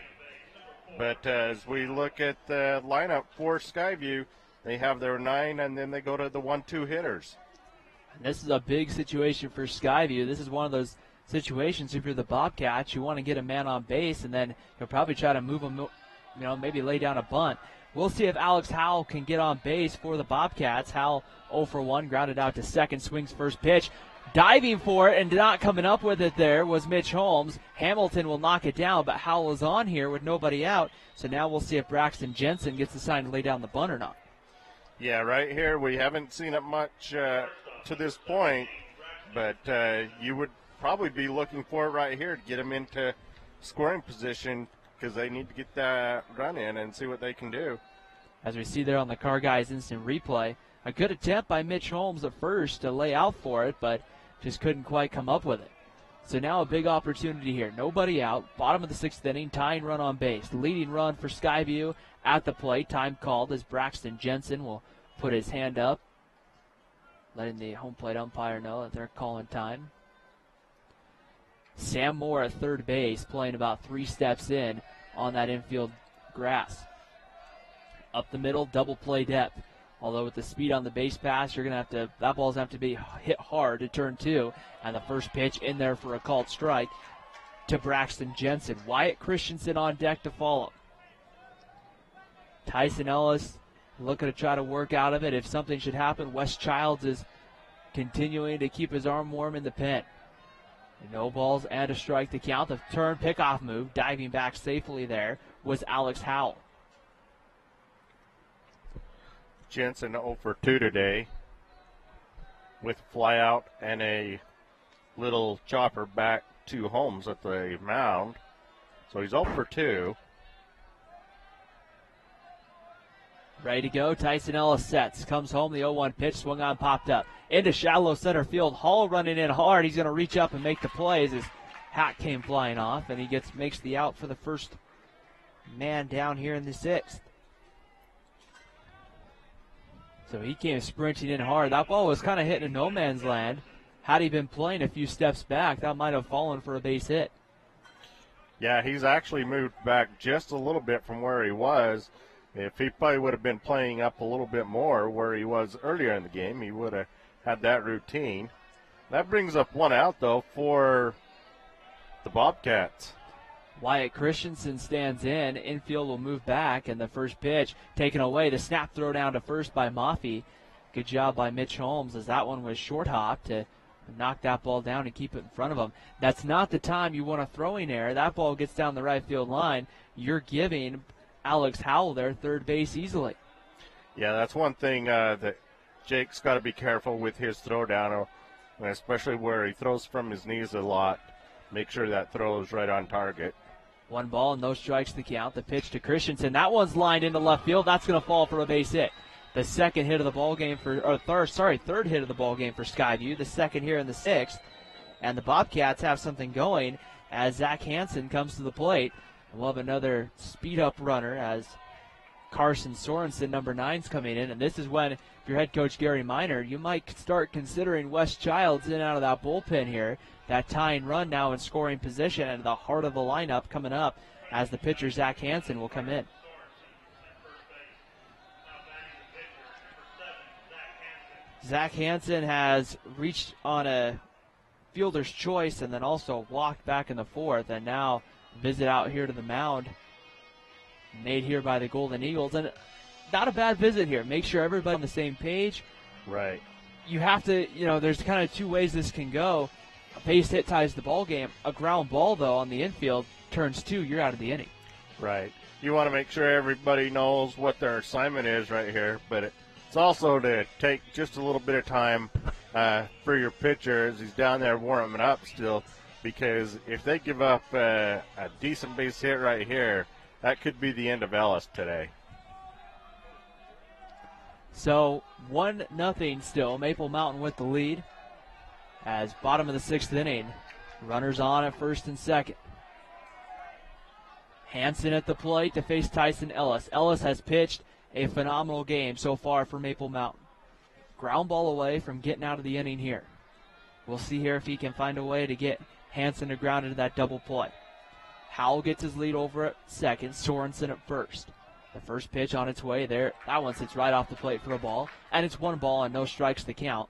[SPEAKER 1] But as we look at the lineup for Skyview, they have their 9, and then they go to the 1-2 hitters.
[SPEAKER 2] And this is a big situation for Skyview. This is one of those situations, if you're the Bobcats, you want to get a man on base, and then you'll probably try to move him, maybe lay down a bunt. We'll see if Alex Howell can get on base for the Bobcats. Howell 0 for 1, grounded out to second, swings first pitch. Diving for it and not coming up with it there was Mitch Holmes. Hamilton will knock it down, but Howell is on here with nobody out. So now we'll see if Braxton Jensen gets the sign to lay down the bunt or not.
[SPEAKER 1] Yeah, right here we haven't seen it much to this point, but you would probably be looking for it right here to get him into scoring position, because they need to get that run in and see what they can do.
[SPEAKER 2] As we see there on the Car Guys instant replay, a good attempt by Mitch Holmes at first to lay out for it, but just couldn't quite come up with it. So now a big opportunity here. Nobody out. Bottom of the 6th inning, tying run on base. Leading run for Skyview at the plate. Time called as Braxton Jensen will put his hand up, letting the home plate umpire know that they're calling time. Sam Moore at third base, playing about 3 steps in on that infield grass. Up the middle, double play depth. Although with the speed on the base pass, that ball's going to have to be hit hard to turn 2. And the first pitch in there for a called strike to Braxton Jensen. Wyatt Christensen on deck to follow. Tyson Ellis looking to try to work out of it. If something should happen, Wes Childs is continuing to keep his arm warm in the pen. No balls and a strike to count. The turn pickoff move, diving back safely there, was Alex Howell.
[SPEAKER 1] Jensen 0 for 2 today with fly out and a little chopper back to Holmes at the mound. So he's 0 for 2.
[SPEAKER 2] Ready to go. Tyson Ellis sets. Comes home. The 0-1 pitch swung on, popped up. Into shallow center field. Hall running in hard. He's going to reach up and make the play as his hat came flying off, and he makes the out for the first man down here in the 6th. So he came sprinting in hard. That ball was kind of hitting a no man's land. Had he been playing a few steps back, that might have fallen for a base hit.
[SPEAKER 1] Yeah, he's actually moved back just a little bit from where he was. If he probably would have been playing up a little bit more where he was earlier in the game, he would have had that routine. That brings up 1 out, though, for the Bobcats.
[SPEAKER 2] Wyatt Christensen stands in. Infield will move back, and the first pitch taken away. The snap throw down to first by Maffey. Good job by Mitch Holmes as that one was short hopped to knock that ball down and keep it in front of him. That's not the time you want a throwing error. That ball gets down the right field line. You're giving Alex Howell there third base easily.
[SPEAKER 1] Yeah, that's one thing that Jake's got to be careful with his throw down, especially where he throws from his knees a lot. Make sure that throw is right on target.
[SPEAKER 2] 1 ball and no strikes to count. The pitch to Christensen. That one's lined into left field. That's going to fall for a base hit. The second hit of the ball game third hit of the ball game for Skyview. The second here in the 6th. And the Bobcats have something going as Zach Hansen comes to the plate. And we'll have another speed-up runner as Carson Sorensen, number 9, is coming in. And this is when, if you're head coach Gary Minor, you might start considering Wes Childs in and out of that bullpen here. That tying run now in scoring position and the heart of the lineup coming up as the pitcher Zach Hansen will come in. Zach Hansen has reached on a fielder's choice and then also walked back in the 4th, and now visit out here to the mound made here by the Golden Eagles. And not a bad visit here. Make sure everybody's on the same page.
[SPEAKER 1] Right.
[SPEAKER 2] You have to, there's kind of 2 ways this can go. A base hit ties the ball game. A ground ball, though, on the infield turns 2. You're out of the inning.
[SPEAKER 1] Right. You want to make sure everybody knows what their assignment is right here, but it's also to take just a little bit of time for your pitcher as he's down there warming up still, because if they give up a decent base hit right here, that could be the end of Ellis today.
[SPEAKER 2] So 1-0 still. Maple Mountain with the lead. As bottom of the 6th inning, runners on at first and second. Hansen at the plate to face Tyson Ellis. Ellis has pitched a phenomenal game so far for Maple Mountain. Ground ball away from getting out of the inning here. We'll see here if he can find a way to get Hansen to ground into that double play. Howell gets his lead over at second, Sorensen at first. The first pitch on its way there. That one sits right off the plate for a ball, and it's 1 ball and no strikes to count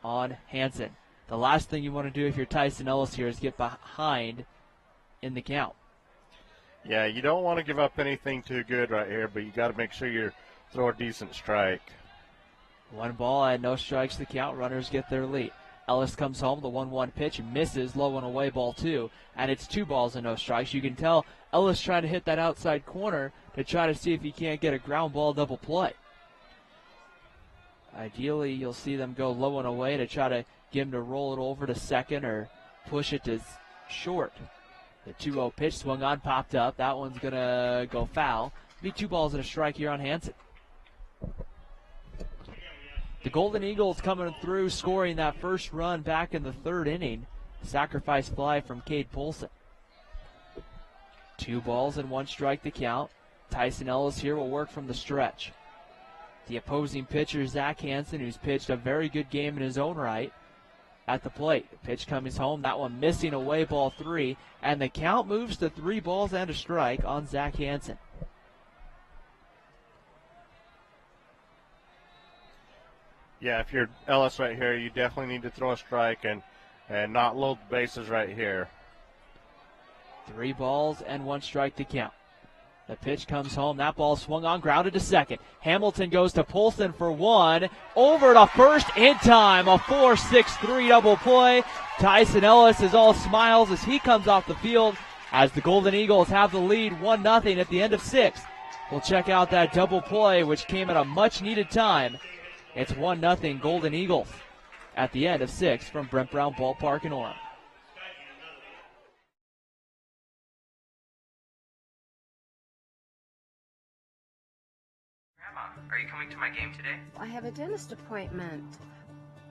[SPEAKER 2] on Hansen. The last thing you want to do if you're Tyson Ellis here is get behind in the count.
[SPEAKER 1] Yeah, you don't want to give up anything too good right here, but you got to make sure you throw a decent strike.
[SPEAKER 2] 1 ball and no strikes to count. Runners get their lead. Ellis comes home. The 1-1 pitch misses, low and away, ball 2. And it's 2 balls and no strikes. You can tell Ellis trying to hit that outside corner to try to see if he can't get a ground ball double play. Ideally, you'll see them go low and away to try to get him to roll it over to second or push it to short. The 2-0 pitch swung on, popped up. That one's going to go foul. Be 2 balls and a strike here on Hansen. The Golden Eagles coming through, scoring that first run back in the 3rd inning. Sacrifice fly from Cade Polson. 2 balls and 1 strike to count. Tyson Ellis here will work from the stretch. The opposing pitcher, Zach Hansen, who's pitched a very good game in his own right, at the plate. Pitch comes home. That one missing away, ball 3. And the count moves to 3 balls and a strike on Zach Hansen.
[SPEAKER 1] Yeah, if you're Ellis right here, you definitely need to throw a strike and not load the bases right here.
[SPEAKER 2] 3 balls and 1 strike to count. The pitch comes home. That ball swung on, grounded to second. Hamilton goes to Polson for 1. Over to first in time. A 4-6-3 double play. Tyson Ellis is all smiles as he comes off the field as the Golden Eagles have the lead 1-0 at the end of 6. We'll check out that double play, which came at a much-needed time. It's 1-0 Golden Eagles at the end of 6 from Brent Brown Ballpark in Orem.
[SPEAKER 21] Are you coming to my game today?
[SPEAKER 22] I have a dentist appointment.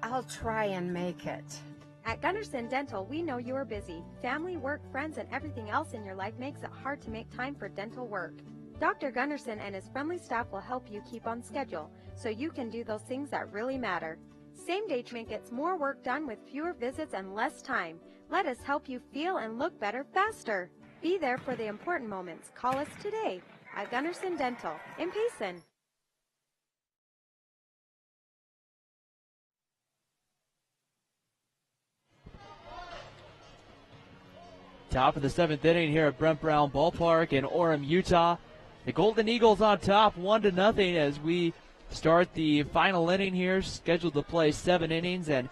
[SPEAKER 22] I'll try and make it.
[SPEAKER 7] At Gunderson Dental, we know you are busy. Family, work, friends, and everything else in your life makes it hard to make time for dental work. Dr. Gunderson and his friendly staff will help you keep on schedule so you can do those things that really matter. Same-day treatment gets more work done with fewer visits and less time. Let us help you feel and look better faster. Be there for the important moments. Call us today at Gunderson Dental in Payson.
[SPEAKER 2] Top of the 7th inning here at Brent Brown Ballpark in Orem, Utah. The Golden Eagles on top 1-0 as we start the final inning here, scheduled to play 7 innings, and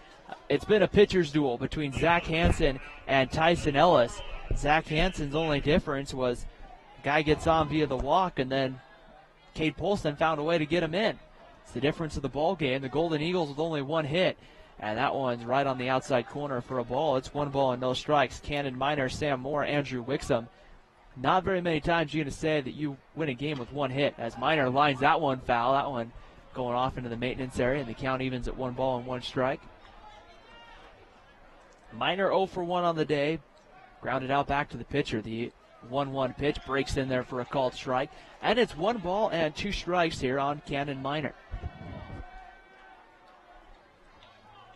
[SPEAKER 2] It's been a pitcher's duel between Zach Hansen and Tyson Ellis. Zach Hansen's only difference was the guy gets on via the walk, and then Cade Polston found a way to get him in. It's the difference of the ball game. The Golden Eagles with only one hit, and that one's right on the outside corner for a ball. It's 1 ball and no strikes. Cannon Miner, Sam Moore, Andrew Wixom. Not very many times you're going to say that you win a game with one hit, as Miner lines that one foul. That one going off into the maintenance area, and the count evens at 1 ball and 1 strike. Miner 0 for 1 on the day. Grounded out back to the pitcher. The 1-1 pitch breaks in there for a called strike. And it's 1 ball and 2 strikes here on Cannon Miner.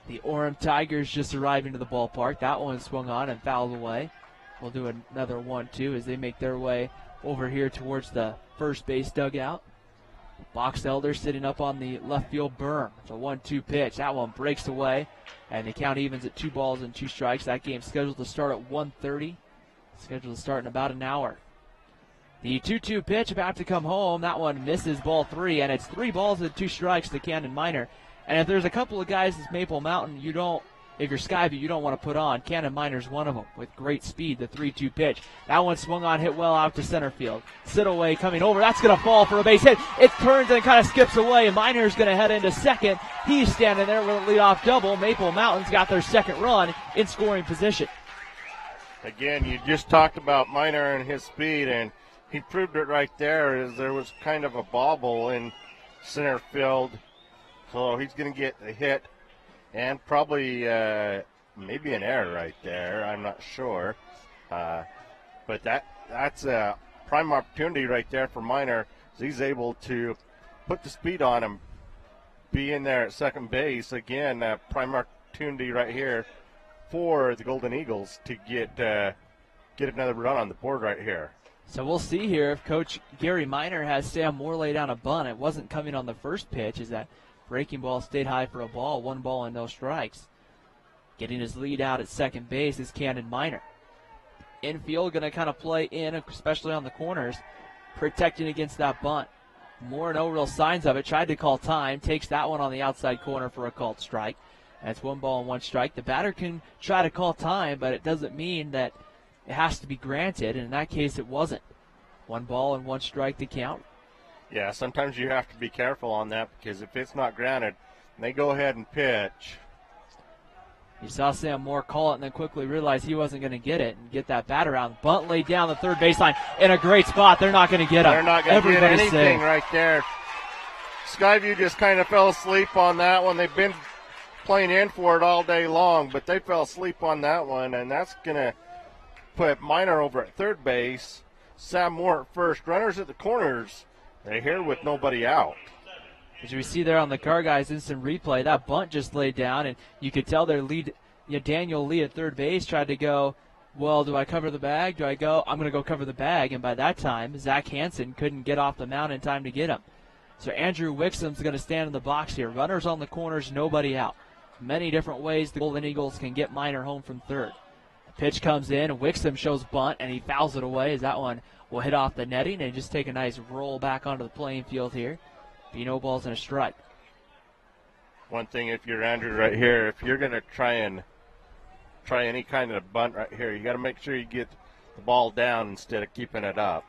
[SPEAKER 2] The Orem Tigers just arriving to the ballpark. That one swung on and fouled away. We'll do another 1-2 as they make their way over here towards the first base dugout. Box Elder sitting up on the left field berm. It's a 1-2 pitch. That one breaks away, and the count evens at 2 balls and 2 strikes. That game's scheduled to start at 1:30. Scheduled to start in about an hour. The 2-2 pitch about to come home. That one misses ball 3, and it's 3 balls and 2 strikes to Cannon Miner. And if there's a couple of guys that's Maple Mountain if you're Skyview, you don't want to put on, Cannon Miner's one of them with great speed, the 3-2 pitch. That one swung on, hit well out to center field. Siddleway coming over. That's going to fall for a base hit. It turns and kind of skips away. Miner's going to head into second. He's standing there with a leadoff double. Maple Mountain's got their second run in scoring position.
[SPEAKER 1] Again, you just talked about Miner and his speed, and he proved it right there as there was kind of a bobble in center field. So he's going to get a hit and probably maybe an error right there. I'm not sure. But that's a prime opportunity right there for Miner. He's able to put the speed on him, be in there at second base. Again, prime opportunity right here for the Golden Eagles to get another run on the board right here.
[SPEAKER 2] So we'll see here if Coach Gary Miner has Sam Moore lay down a bunt. It wasn't coming on the first pitch, as that breaking ball stayed high for a ball. 1 ball and no strikes. Getting his lead out at second base is Cannon Miner. Infield going to kind of play in, especially on the corners, protecting against that bunt. Moore, no real signs of it. Tried to call time. Takes that one on the outside corner for a called strike. That's 1 ball and 1 strike. The batter can try to call time, but it doesn't mean that it has to be granted, and in that case it wasn't. 1 ball and 1 strike to count.
[SPEAKER 1] Yeah, sometimes you have to be careful on that, because if it's not granted, they go ahead and pitch.
[SPEAKER 2] You saw Sam Moore call it and then quickly realize he wasn't going to get it and get that batter out. Bunt laid down the third baseline in a great spot. They're not going to get him.
[SPEAKER 1] They're not going to get anything right there. Skyview just kind of fell asleep on that one. They've been playing in for it all day long, but they fell asleep on that one, and that's going to put Miner over at third base. Sam Moore at first. Runners at the corners. They're here with nobody out.
[SPEAKER 2] As we see there on the Car Guys instant replay, that bunt just laid down, and you could tell their lead, Daniel Lee at third base tried to go, well, do I cover the bag? Do I go? I'm going to go cover the bag. And by that time, Zach Hansen couldn't get off the mound in time to get him. So Andrew Wixom's going to stand in the box here. Runners on the corners, nobody out. Many different ways the Golden Eagles can get Miner home from third. The pitch comes in, and Wixom shows bunt, and he fouls it away as that one will hit off the netting and just take a nice roll back onto the playing field here. Be no balls and a strike.
[SPEAKER 1] One thing, if you're Andrew right here, if you're going to try any kind of bunt right here, you got to make sure you get the ball down instead of keeping it up.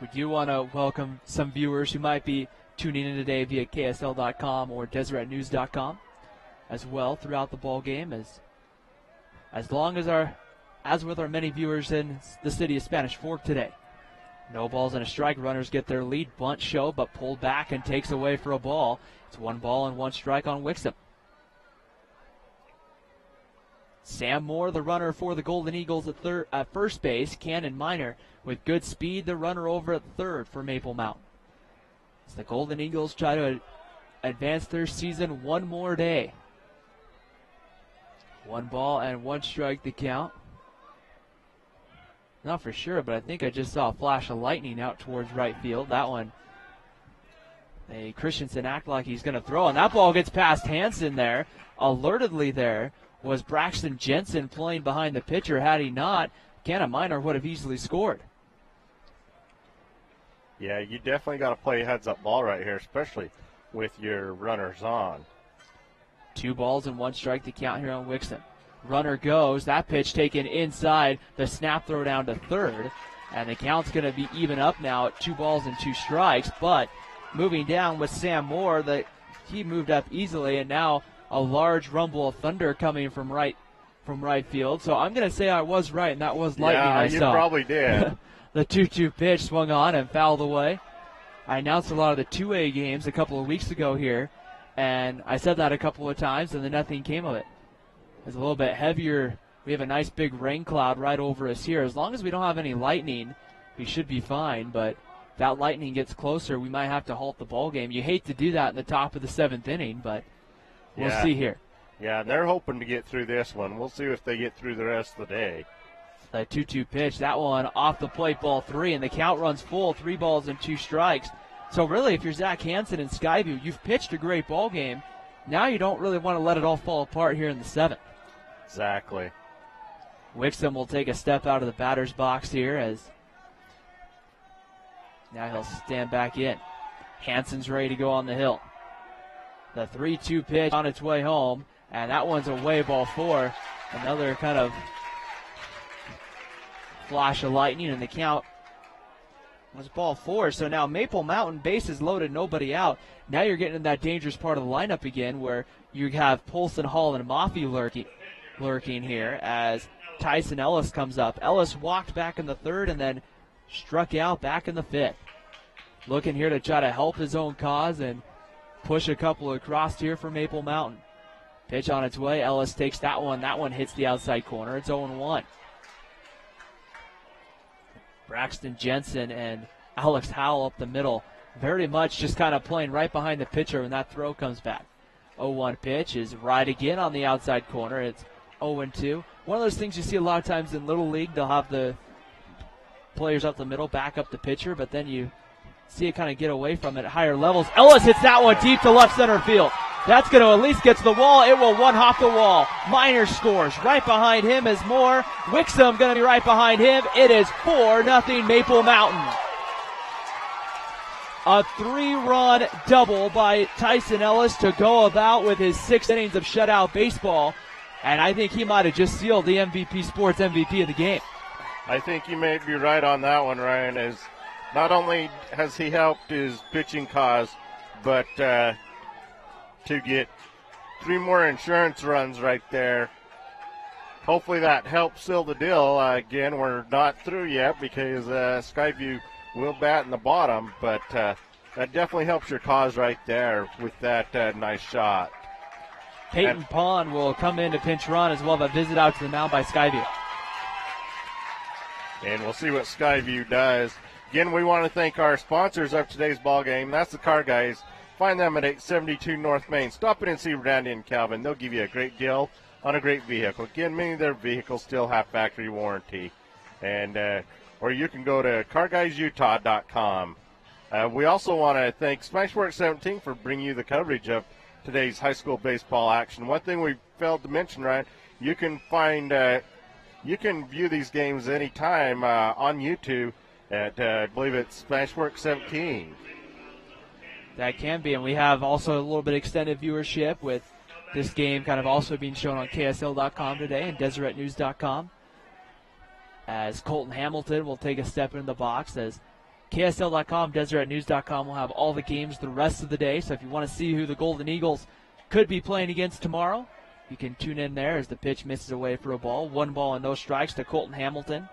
[SPEAKER 2] We do want to welcome some viewers who might be tuning in today via KSL.com or DeseretNews.com as well throughout the ball game, as with our many viewers in the city of Spanish Fork today. No balls and a strike. Runners get their lead. Bunt show, but pulled back and takes away for a ball. It's 1 ball and 1 strike on Wixom. Sam Moore, the runner for the Golden Eagles at first base. Cannon Miner with good speed, the runner over at third for Maple Mountain. As the Golden Eagles try to advance their season one more day. 1 ball and 1 strike to count. Not for sure, but I think I just saw a flash of lightning out towards right field. That one, Christensen act like he's going to throw, and that ball gets past Hansen there. Alertedly there was Braxton Jensen playing behind the pitcher. Had he not, Cannon Miner would have easily scored.
[SPEAKER 1] Yeah, you definitely got to play a heads-up ball right here, especially with your runners on.
[SPEAKER 2] 2 balls and 1 strike to count here on Wixom. Runner goes. That pitch taken inside. The snap throw down to third. And the count's going to be even up now at 2 balls and 2 strikes. But moving down with Sam Moore, he moved up easily, and now a large rumble of thunder coming from right field. So I'm going to say I was right, and that was lightning I saw.
[SPEAKER 1] Yeah, you probably did.
[SPEAKER 2] The 2-2 pitch swung on and fouled away. I announced a lot of the 2A games a couple of weeks ago here, and I said that a couple of times, and then nothing came of it. It's a little bit heavier. We have a nice big rain cloud right over us here. As long as we don't have any lightning, we should be fine, but if that lightning gets closer, we might have to halt the ball game. You hate to do that in the top of the 7th inning, but we'll see here.
[SPEAKER 1] Yeah, and they're hoping to get through this one. We'll see if they get through the rest of the day.
[SPEAKER 2] The 2-2 pitch, that one off the plate, ball 3, and the count runs full, 3 balls and 2 strikes. So really, if you're Zach Hansen in Skyview, you've pitched a great ball game. Now you don't really want to let it all fall apart here in the 7th.
[SPEAKER 1] Exactly.
[SPEAKER 2] Wixom will take a step out of the batter's box here as now he'll stand back in. Hansen's ready to go on the hill. The 3-2 pitch on its way home, and that one's away, ball 4. Another kind of flash of lightning, and the count was ball 4. So now Maple Mountain, bases loaded, nobody out. Now you're getting in that dangerous part of the lineup again where you have Polson, Hall, and Maffey lurking here as Tyson Ellis comes up. Ellis walked back in the 3rd and then struck out back in the 5th. Looking here to try to help his own cause and push a couple across here for Maple Mountain. Pitch on its way. Ellis takes that one. That one hits the outside corner. It's 0-1. Braxton Jensen and Alex Howell up the middle. Very much just kind of playing right behind the pitcher when that throw comes back. 0-1 pitch is right again on the outside corner. It's 0-2. One of those things you see a lot of times in Little League. They'll have the players up the middle, back up the pitcher, but then you see it kind of get away from it at higher levels. Ellis hits that one deep to left center field. That's going to at least get to the wall. It will one-hop the wall. Minor scores. Right behind him is Moore. Wixom going to be right behind him. It is 4-0 Maple Mountain. A 3-run double by Tyson Ellis to go about with his 6 innings of shutout baseball. And I think he might have just sealed the MVP Sports MVP of the game.
[SPEAKER 1] I think you may be right on that one, Ryan, as not only has he helped his pitching cause, but to get 3 more insurance runs right there. Hopefully that helps seal the deal. Again, we're not through yet because Skyview will bat in the bottom, but that definitely helps your cause right there with that nice shot.
[SPEAKER 2] Peyton Pond will come in to pinch run as well as a visit out to the mound by Skyview.
[SPEAKER 1] And we'll see what Skyview does. Again, we want to thank our sponsors of today's ball game. That's the Car Guys. Find them at 872 North Main. Stop in and see Randy and Calvin. They'll give you a great deal on a great vehicle. Again, many of their vehicles still have factory warranty. And or you can go to carguysutah.com. We also want to thank Smashworks 17 for bringing you the coverage of today's high school baseball action. One thing we failed to mention, Ryan, you can view these games anytime on YouTube at, I believe it's Smashworks 17.
[SPEAKER 2] That can be, and we have also a little bit extended viewership with this game kind of also being shown on KSL.com today and DeseretNews.com. As Colton Hamilton will take a step into the box, as KSL.com, DeseretNews.com will have all the games the rest of the day. So if you want to see who the Golden Eagles could be playing against tomorrow, you can tune in there as the pitch misses away for a ball. 1 ball and no strikes to Colton Hamilton.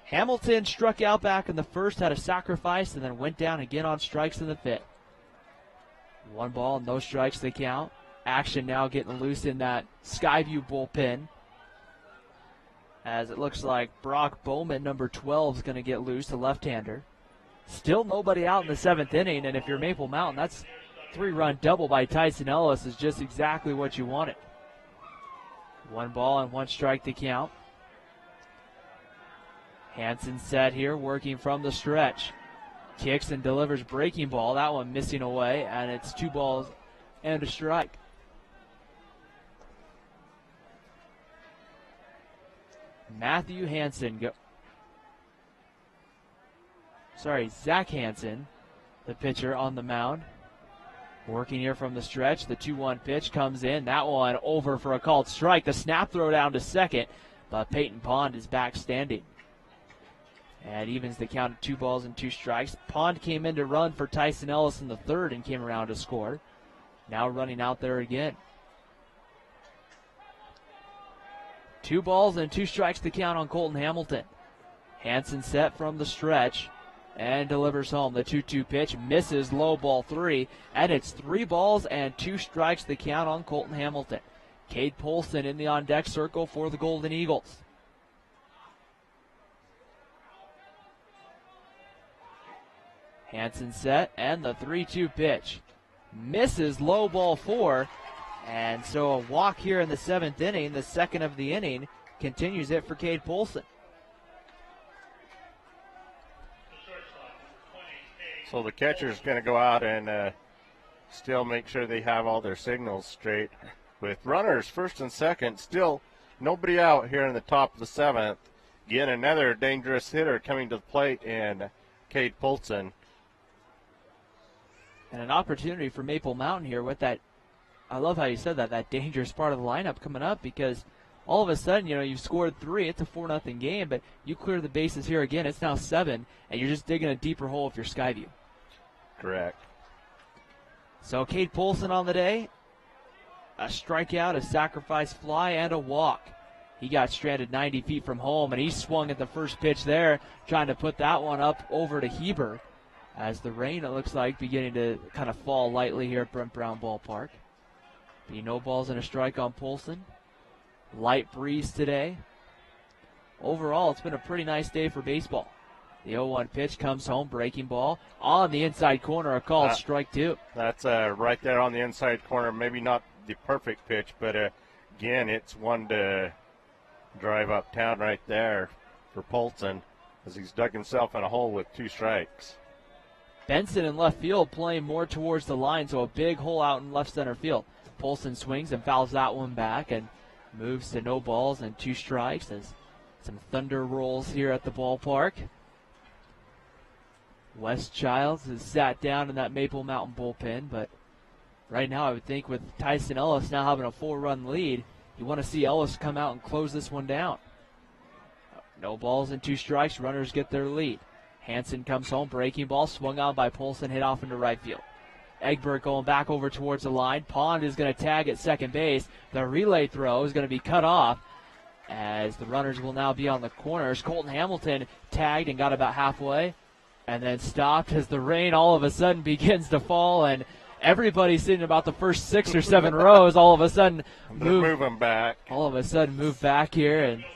[SPEAKER 2] Hamilton struck out back in the 1st, had a sacrifice, and then went down again on strikes in the 5th. 1 ball and no strikes to count. Action now getting loose in that Skyview bullpen, as it looks like Brock Bowman, number 12, is going to get loose, the left-hander. Still nobody out in the 7th inning, and if you're Maple Mountain, that's 3-run double by Tyson Ellis is just exactly what you wanted. 1 ball and 1 strike to count. Hansen set here, working from the stretch. Kicks and delivers breaking ball. That one missing away, and it's 2 balls and a strike. Matthew Hansen. Zach Hansen, the pitcher on the mound. Working here from the stretch, the 2-1 pitch comes in. That one over for a called strike. The snap throw down to second, but Peyton Pond is back standing. And evens the count at 2 balls and 2 strikes. Pond came in to run for Tyson Ellis in the third and came around to score. Now running out there again. 2 balls and 2 strikes to count on Colton Hamilton. Hansen set from the stretch and delivers home. The 2-2 pitch misses, low ball 3, and it's 3 balls and 2 strikes to count on Colton Hamilton. Cade Polson in the on-deck circle for the Golden Eagles. Hansen set, and the 3-2 pitch misses, low ball 4, and so a walk here in the 7th inning, the second of the inning, continues it for Cade Polson.
[SPEAKER 1] So the catcher's going to go out and still make sure they have all their signals straight. With runners first and second, still nobody out here in the top of the 7th. Again, another dangerous hitter coming to the plate, and Cade Polson.
[SPEAKER 2] And an opportunity for Maple Mountain here with that. I love how you said that dangerous part of the lineup coming up, because all of a sudden, you've scored 3. It's a 4-0 game, but you clear the bases here again. It's now 7, and you're just digging a deeper hole if you're Skyview.
[SPEAKER 1] Correct.
[SPEAKER 2] So Cade Polson on the day. A strikeout, a sacrifice fly, and a walk. He got stranded 90 feet from home, and he swung at the first pitch there, trying to put that one up over to Heber. As the rain, it looks like, beginning to kind of fall lightly here at Brent Brown Ballpark. Be no balls and a strike on Polson. Light breeze today. Overall, it's been a pretty nice day for baseball. The 0-1 pitch comes home, breaking ball on the inside corner, a called strike 2.
[SPEAKER 1] That's right there on the inside corner. Maybe not the perfect pitch, but again, it's one to drive uptown right there for Polson, as he's dug himself in a hole with 2 strikes.
[SPEAKER 2] Benson in left field playing more towards the line, so a big hole out in left center field. Polson swings and fouls that one back and moves to no balls and 2 strikes as some thunder rolls here at the ballpark. Wes Childs has sat down in that Maple Mountain bullpen, but right now I would think with Tyson Ellis now having a 4-run lead, you want to see Ellis come out and close this one down. No balls and 2 strikes, runners get their lead. Hansen comes home, breaking ball, swung on by Polson, hit off into right field. Egbert going back over towards the line. Pond is going to tag at second base. The relay throw is going to be cut off as the runners will now be on the corners. Colton Hamilton tagged and got about halfway and then stopped as the rain all of a sudden begins to fall, and everybody sitting about the first 6 or 7 rows all of a sudden
[SPEAKER 1] moving back.
[SPEAKER 2] All of a sudden move back here, and you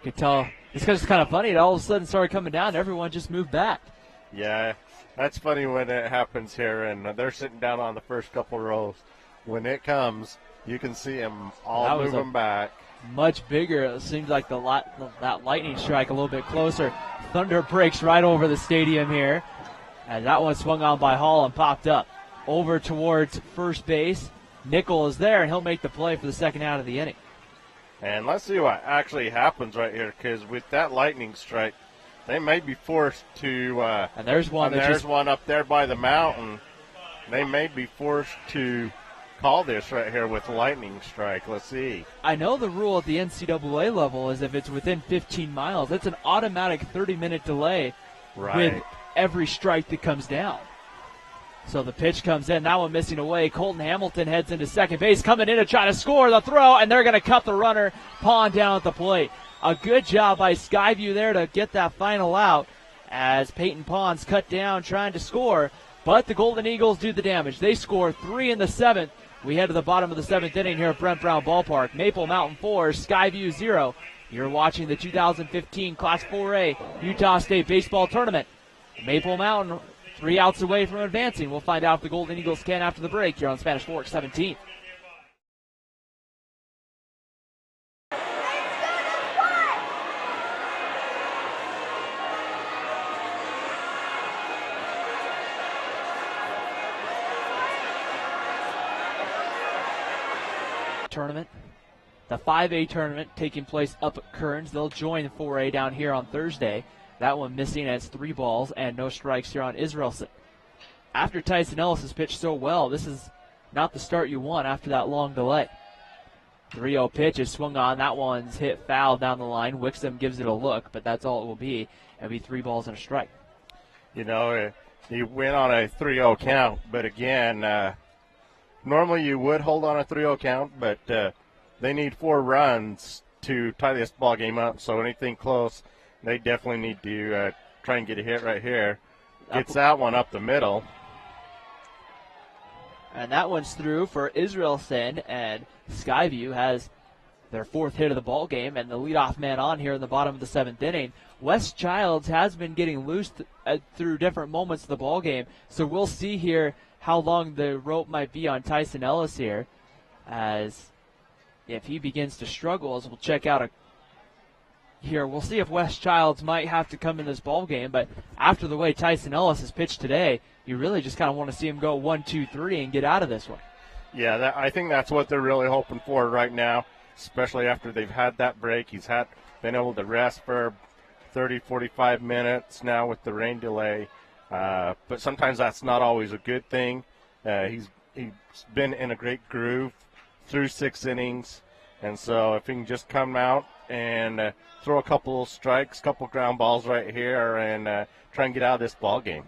[SPEAKER 2] can tell it's kind of funny. It all of a sudden started coming down. Everyone just moved back.
[SPEAKER 1] Yeah, that's funny when it happens here, and they're sitting down on the first couple rows. When it comes, you can see them all moving back.
[SPEAKER 2] Much bigger. It seems like that lightning strike a little bit closer. Thunder breaks right over the stadium here. And that one swung on by Hall and popped up over towards first base. Nickel is there, and he'll make the play for the second out of the inning.
[SPEAKER 1] And let's see what actually happens right here, because with that lightning strike, they may be forced to.
[SPEAKER 2] And there's one.
[SPEAKER 1] And there's one up there by the mountain. They may be forced to call this right here with lightning strike. Let's see.
[SPEAKER 2] I know the rule at the NCAA level is if it's within 15 miles, it's an automatic 30-minute delay with every strike that comes down. So the pitch comes in. That one missing away. Colton Hamilton heads into second base, coming in to try to score the throw, and they're going to cut the runner. Pond down at the plate. A good job by Skyview there to get that final out as Peyton Pond's cut down trying to score. But the Golden Eagles do the damage. They score 3 in the 7th. We head to the bottom of the 7th inning here at Brent Brown Ballpark. Maple Mountain 4, Skyview 0. You're watching the 2015 Class 4A Utah State Baseball Tournament. Maple Mountain 3 outs away from advancing. We'll find out if the Golden Eagles can after the break here on Spanish Fork 17. Tournament. The 5A tournament taking place up at Kearns. They'll join 4A down here on Thursday. That one missing as 3 balls and no strikes here on Israelson. After Tyson Ellis has pitched so well, this is not the start you want after that long delay. 3-0 pitch is swung on. That one's hit foul down the line. Wixom gives it a look, but that's all it will be. It'll be 3 balls and a strike.
[SPEAKER 1] You know, you win on a 3-0 count, but again, normally you would hold on a 3-0 count, but they need 4 runs to tie this ball game up. So anything close, they definitely need to try and get a hit right here. Gets that one up the middle.
[SPEAKER 2] And that one's through for Israelson, and Skyview has their 4th hit of the ball game, and the leadoff man on here in the bottom of the 7th inning. Wes Childs has been getting loose through different moments of the ball game, so we'll see here how long the rope might be on Tyson Ellis here, as if he begins to struggle, as we'll check out here. We'll see if Wes Childs might have to come in this ball game, but after the way Tyson Ellis has pitched today, you really just kind of want to see him go 1, 2, 3 and get out of this one.
[SPEAKER 1] Yeah, I think that's what they're really hoping for right now, especially after they've had that break. He's been able to rest for 30, 45 minutes now with the rain delay, but sometimes that's not always a good thing. He's been in a great groove through 6 innings, and so if he can just come out and throw a couple strikes, couple ground balls right here, and try and get out of this ball game.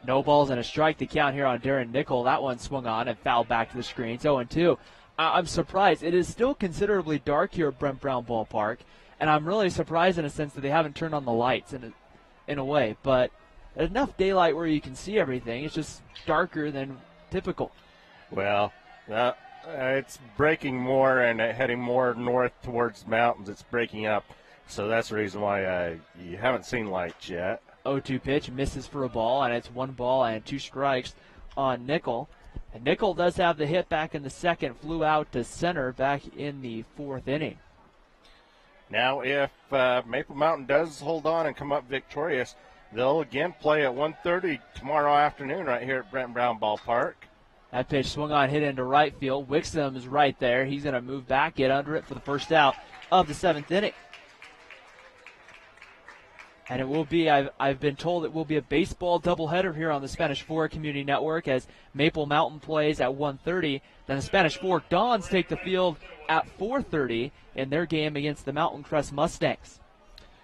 [SPEAKER 2] No balls and a strike to count here on Darren Nickel. That one swung on and fouled back to the screens. 0-2. I'm surprised. It is still considerably dark here at Brent Brown Ballpark, and I'm really surprised in a sense that they haven't turned on the lights in a way. But there's enough daylight where you can see everything. It's just darker than typical.
[SPEAKER 1] Well, it's breaking more and heading more north towards the mountains. It's breaking up, so that's the reason why you haven't seen lights yet.
[SPEAKER 2] 0-2 pitch misses for a ball, and it's 1 ball and 2 strikes on Nickel. And Nickel does have the hit back in the 2nd, flew out to center back in the 4th inning.
[SPEAKER 1] Now, if Maple Mountain does hold on and come up victorious, they'll again play at 1:30 tomorrow afternoon right here at Brent Brown Ballpark.
[SPEAKER 2] That pitch swung on, hit into right field. Wixom is right there. He's going to move back, get under it for the first out of the 7th inning. And it will be, I've been told it will be a baseball doubleheader here on the Spanish Fork Community Network as Maple Mountain plays at 1:30. Then the Spanish Fork Dons take the field at 4:30 in their game against the Mountain Crest Mustangs.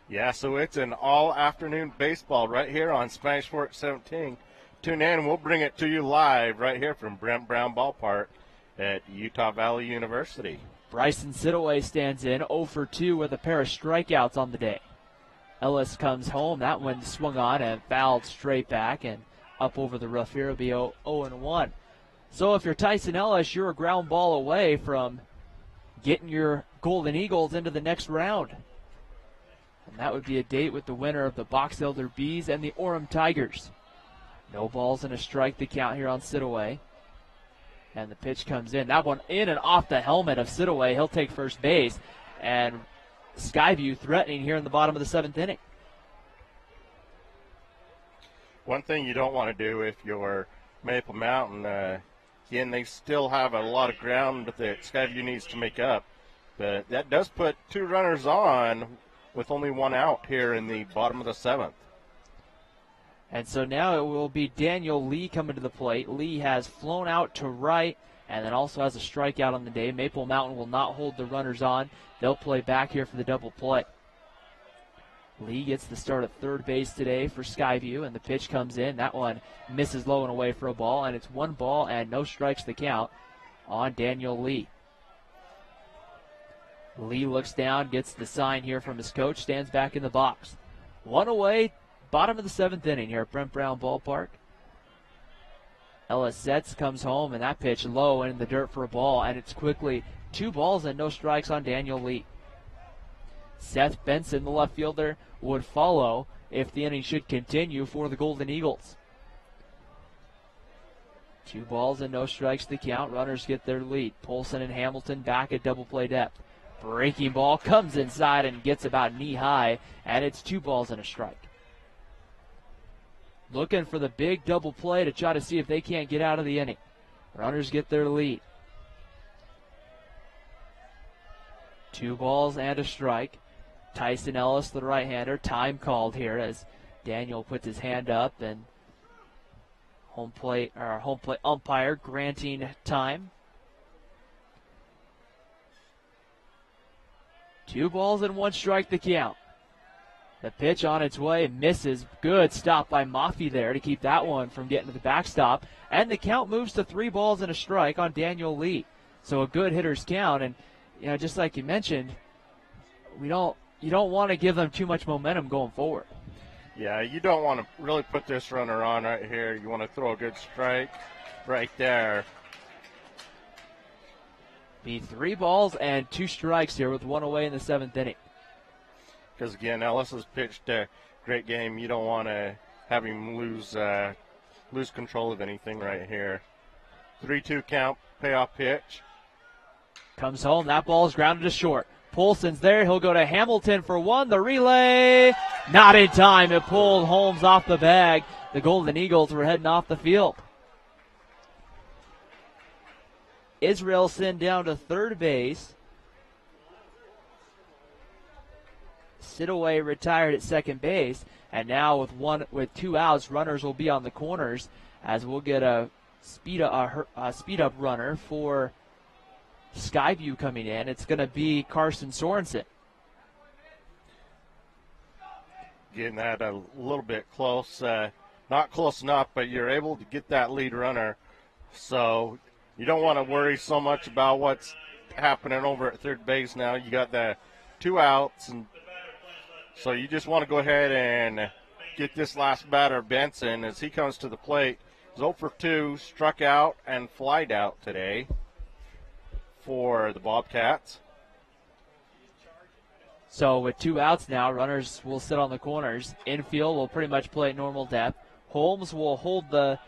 [SPEAKER 1] Yeah, so it's an all-afternoon baseball right here on Spanish Fork 17. Tune in, and we'll bring it to you live right here from Brent Brown Ballpark at Utah Valley University.
[SPEAKER 2] Bryson Sidaway stands in 0 for 2 with a pair of strikeouts on the day. Ellis comes home. That one swung on and fouled straight back and up over the roof here. It'll be 0-1. So if you're Tyson Ellis, you're a ground ball away from getting your Golden Eagles into the next round. And that would be a date with the winner of the Box Elder Bees and the Orem Tigers. No balls and a strike to count here on Sidaway. And the pitch comes in. That one in and off the helmet of Sidaway. He'll take first base. And Skyview threatening here in the bottom of the 7th inning.
[SPEAKER 1] One thing you don't want to do if you're Maple Mountain, again, they still have a lot of ground that Skyview needs to make up. But that does put 2 runners on with only 1 out here in the bottom of the 7th.
[SPEAKER 2] And so now it will be Daniel Lee coming to the plate. Lee has flown out to right and then also has a strikeout on the day. Maple Mountain will not hold the runners on. They'll play back here for the double play. Lee gets the start at 3rd base today for Skyview, and the pitch comes in. That one misses low and away for a ball, and it's 1 ball and no strikes to count on Daniel Lee. Lee looks down, gets the sign here from his coach, stands back in the box. 1 away, bottom of the 7th inning here at Brent Brown Ballpark. Ellis Zetz comes home, and that pitch low and in the dirt for a ball, and it's quickly 2 balls and no strikes on Daniel Lee. Seth Benson, the left fielder, would follow if the inning should continue for the Golden Eagles. 2 balls and no strikes to count. Runners get their lead. Polson and Hamilton back at double play depth. Breaking ball comes inside and gets about knee high, and it's 2 balls and a strike. Looking for the big double play to try to see if they can't get out of the inning. Runners get their lead. 2 balls and a strike. Tyson Ellis, the right-hander, time called here as Daniel puts his hand up and Home plate umpire granting time. 2 balls and 1 strike the count. The pitch on its way, misses. Good stop by Mafi there to keep that one from getting to the backstop. And the count moves to 3 balls and a strike on Daniel Lee. So a good hitter's count. And, just like you mentioned, you don't want to give them too much momentum going forward.
[SPEAKER 1] Yeah, you don't want to really put this runner on right here. You want to throw a good strike right there.
[SPEAKER 2] Be 3 balls and 2 strikes here with 1 away in the 7th inning.
[SPEAKER 1] Because, again, Ellis has pitched a great game. You don't want to have him lose control of anything right here. 3-2 count, payoff pitch.
[SPEAKER 2] Comes home. That ball is grounded to short. Polson's there. He'll go to Hamilton for 1. The relay, not in time. It pulled Holmes off the bag. The Golden Eagles were heading off the field. Israelson down to third base. Sidaway retired at second base, and now with 2 outs, runners will be on the corners as we'll get a speed up runner for Skyview coming in. It's going to be Carson Sorensen.
[SPEAKER 1] Getting that a little bit close, not close enough, but you're able to get that lead runner, so you don't want to worry so much about what's happening over at third base now. You got the 2 outs, and so you just want to go ahead and get this last batter, Benson, as he comes to the plate. He's 0 for 2, struck out and flied out today for the Bobcats.
[SPEAKER 2] So with 2 outs now, runners will sit on the corners. Infield will pretty much play normal depth. Holmes will hold the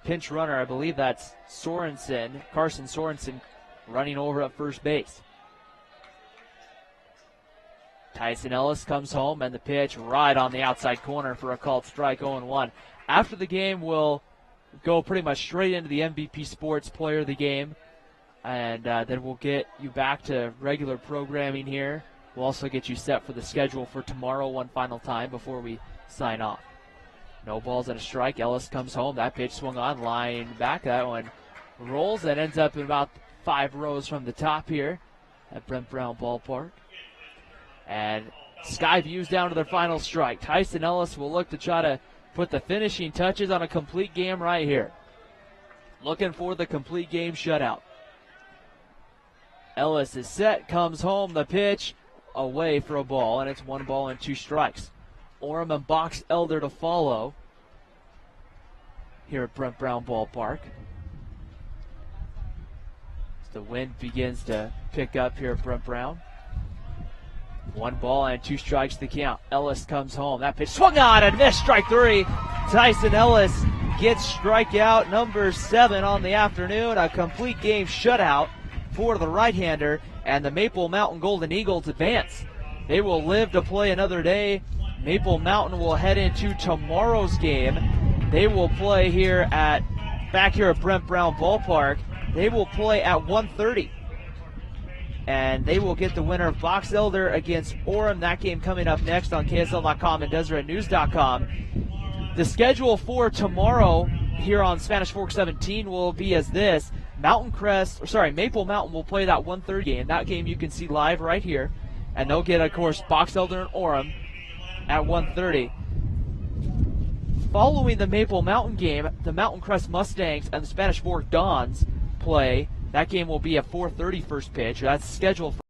[SPEAKER 2] pinch runner. I believe that's Carson Sorensen, running over at first base. Tyson Ellis comes home, and the pitch right on the outside corner for a called strike, 0-1. After the game, we'll go pretty much straight into the MVP Sports Player of the Game, and then we'll get you back to regular programming here. We'll also get you set for the schedule for tomorrow one final time before we sign off. No balls and a strike. Ellis comes home. That pitch swung on, line back. That one rolls and ends up in about 5 rows from the top here at Brent Brown Ballpark. And Skyview's down to their final strike. Tyson Ellis will look to try to put the finishing touches on a complete game right here. Looking for the complete game shutout. Ellis is set, comes home, the pitch away for a ball, and it's 1 ball and 2 strikes. Orem and Box Elder to follow here at Brent Brown Ballpark. As the wind begins to pick up here at Brent Brown. 1 ball and 2 strikes to count. Ellis comes home. That pitch swung on and missed, strike 3. Tyson Ellis gets strikeout number 7 on the afternoon. A complete game shutout for the right-hander, and the Maple Mountain Golden Eagles advance. They will live to play another day. Maple Mountain will head into tomorrow's game. They will play back here at Brent Brown Ballpark. They will play at 1:30. And they will get the winner of Box Elder against Orem. That game coming up next on KSL.com and DeseretNews.com. The schedule for tomorrow here on Spanish Fork 17 will be as this. Maple Mountain will play that 1:30 game. That game you can see live right here. And they'll get, of course, Box Elder and Orem at 1:30. Following the Maple Mountain game, the Mountain Crest Mustangs and the Spanish Fork Dons play. That game will be at 4:30 first pitch. That's scheduled for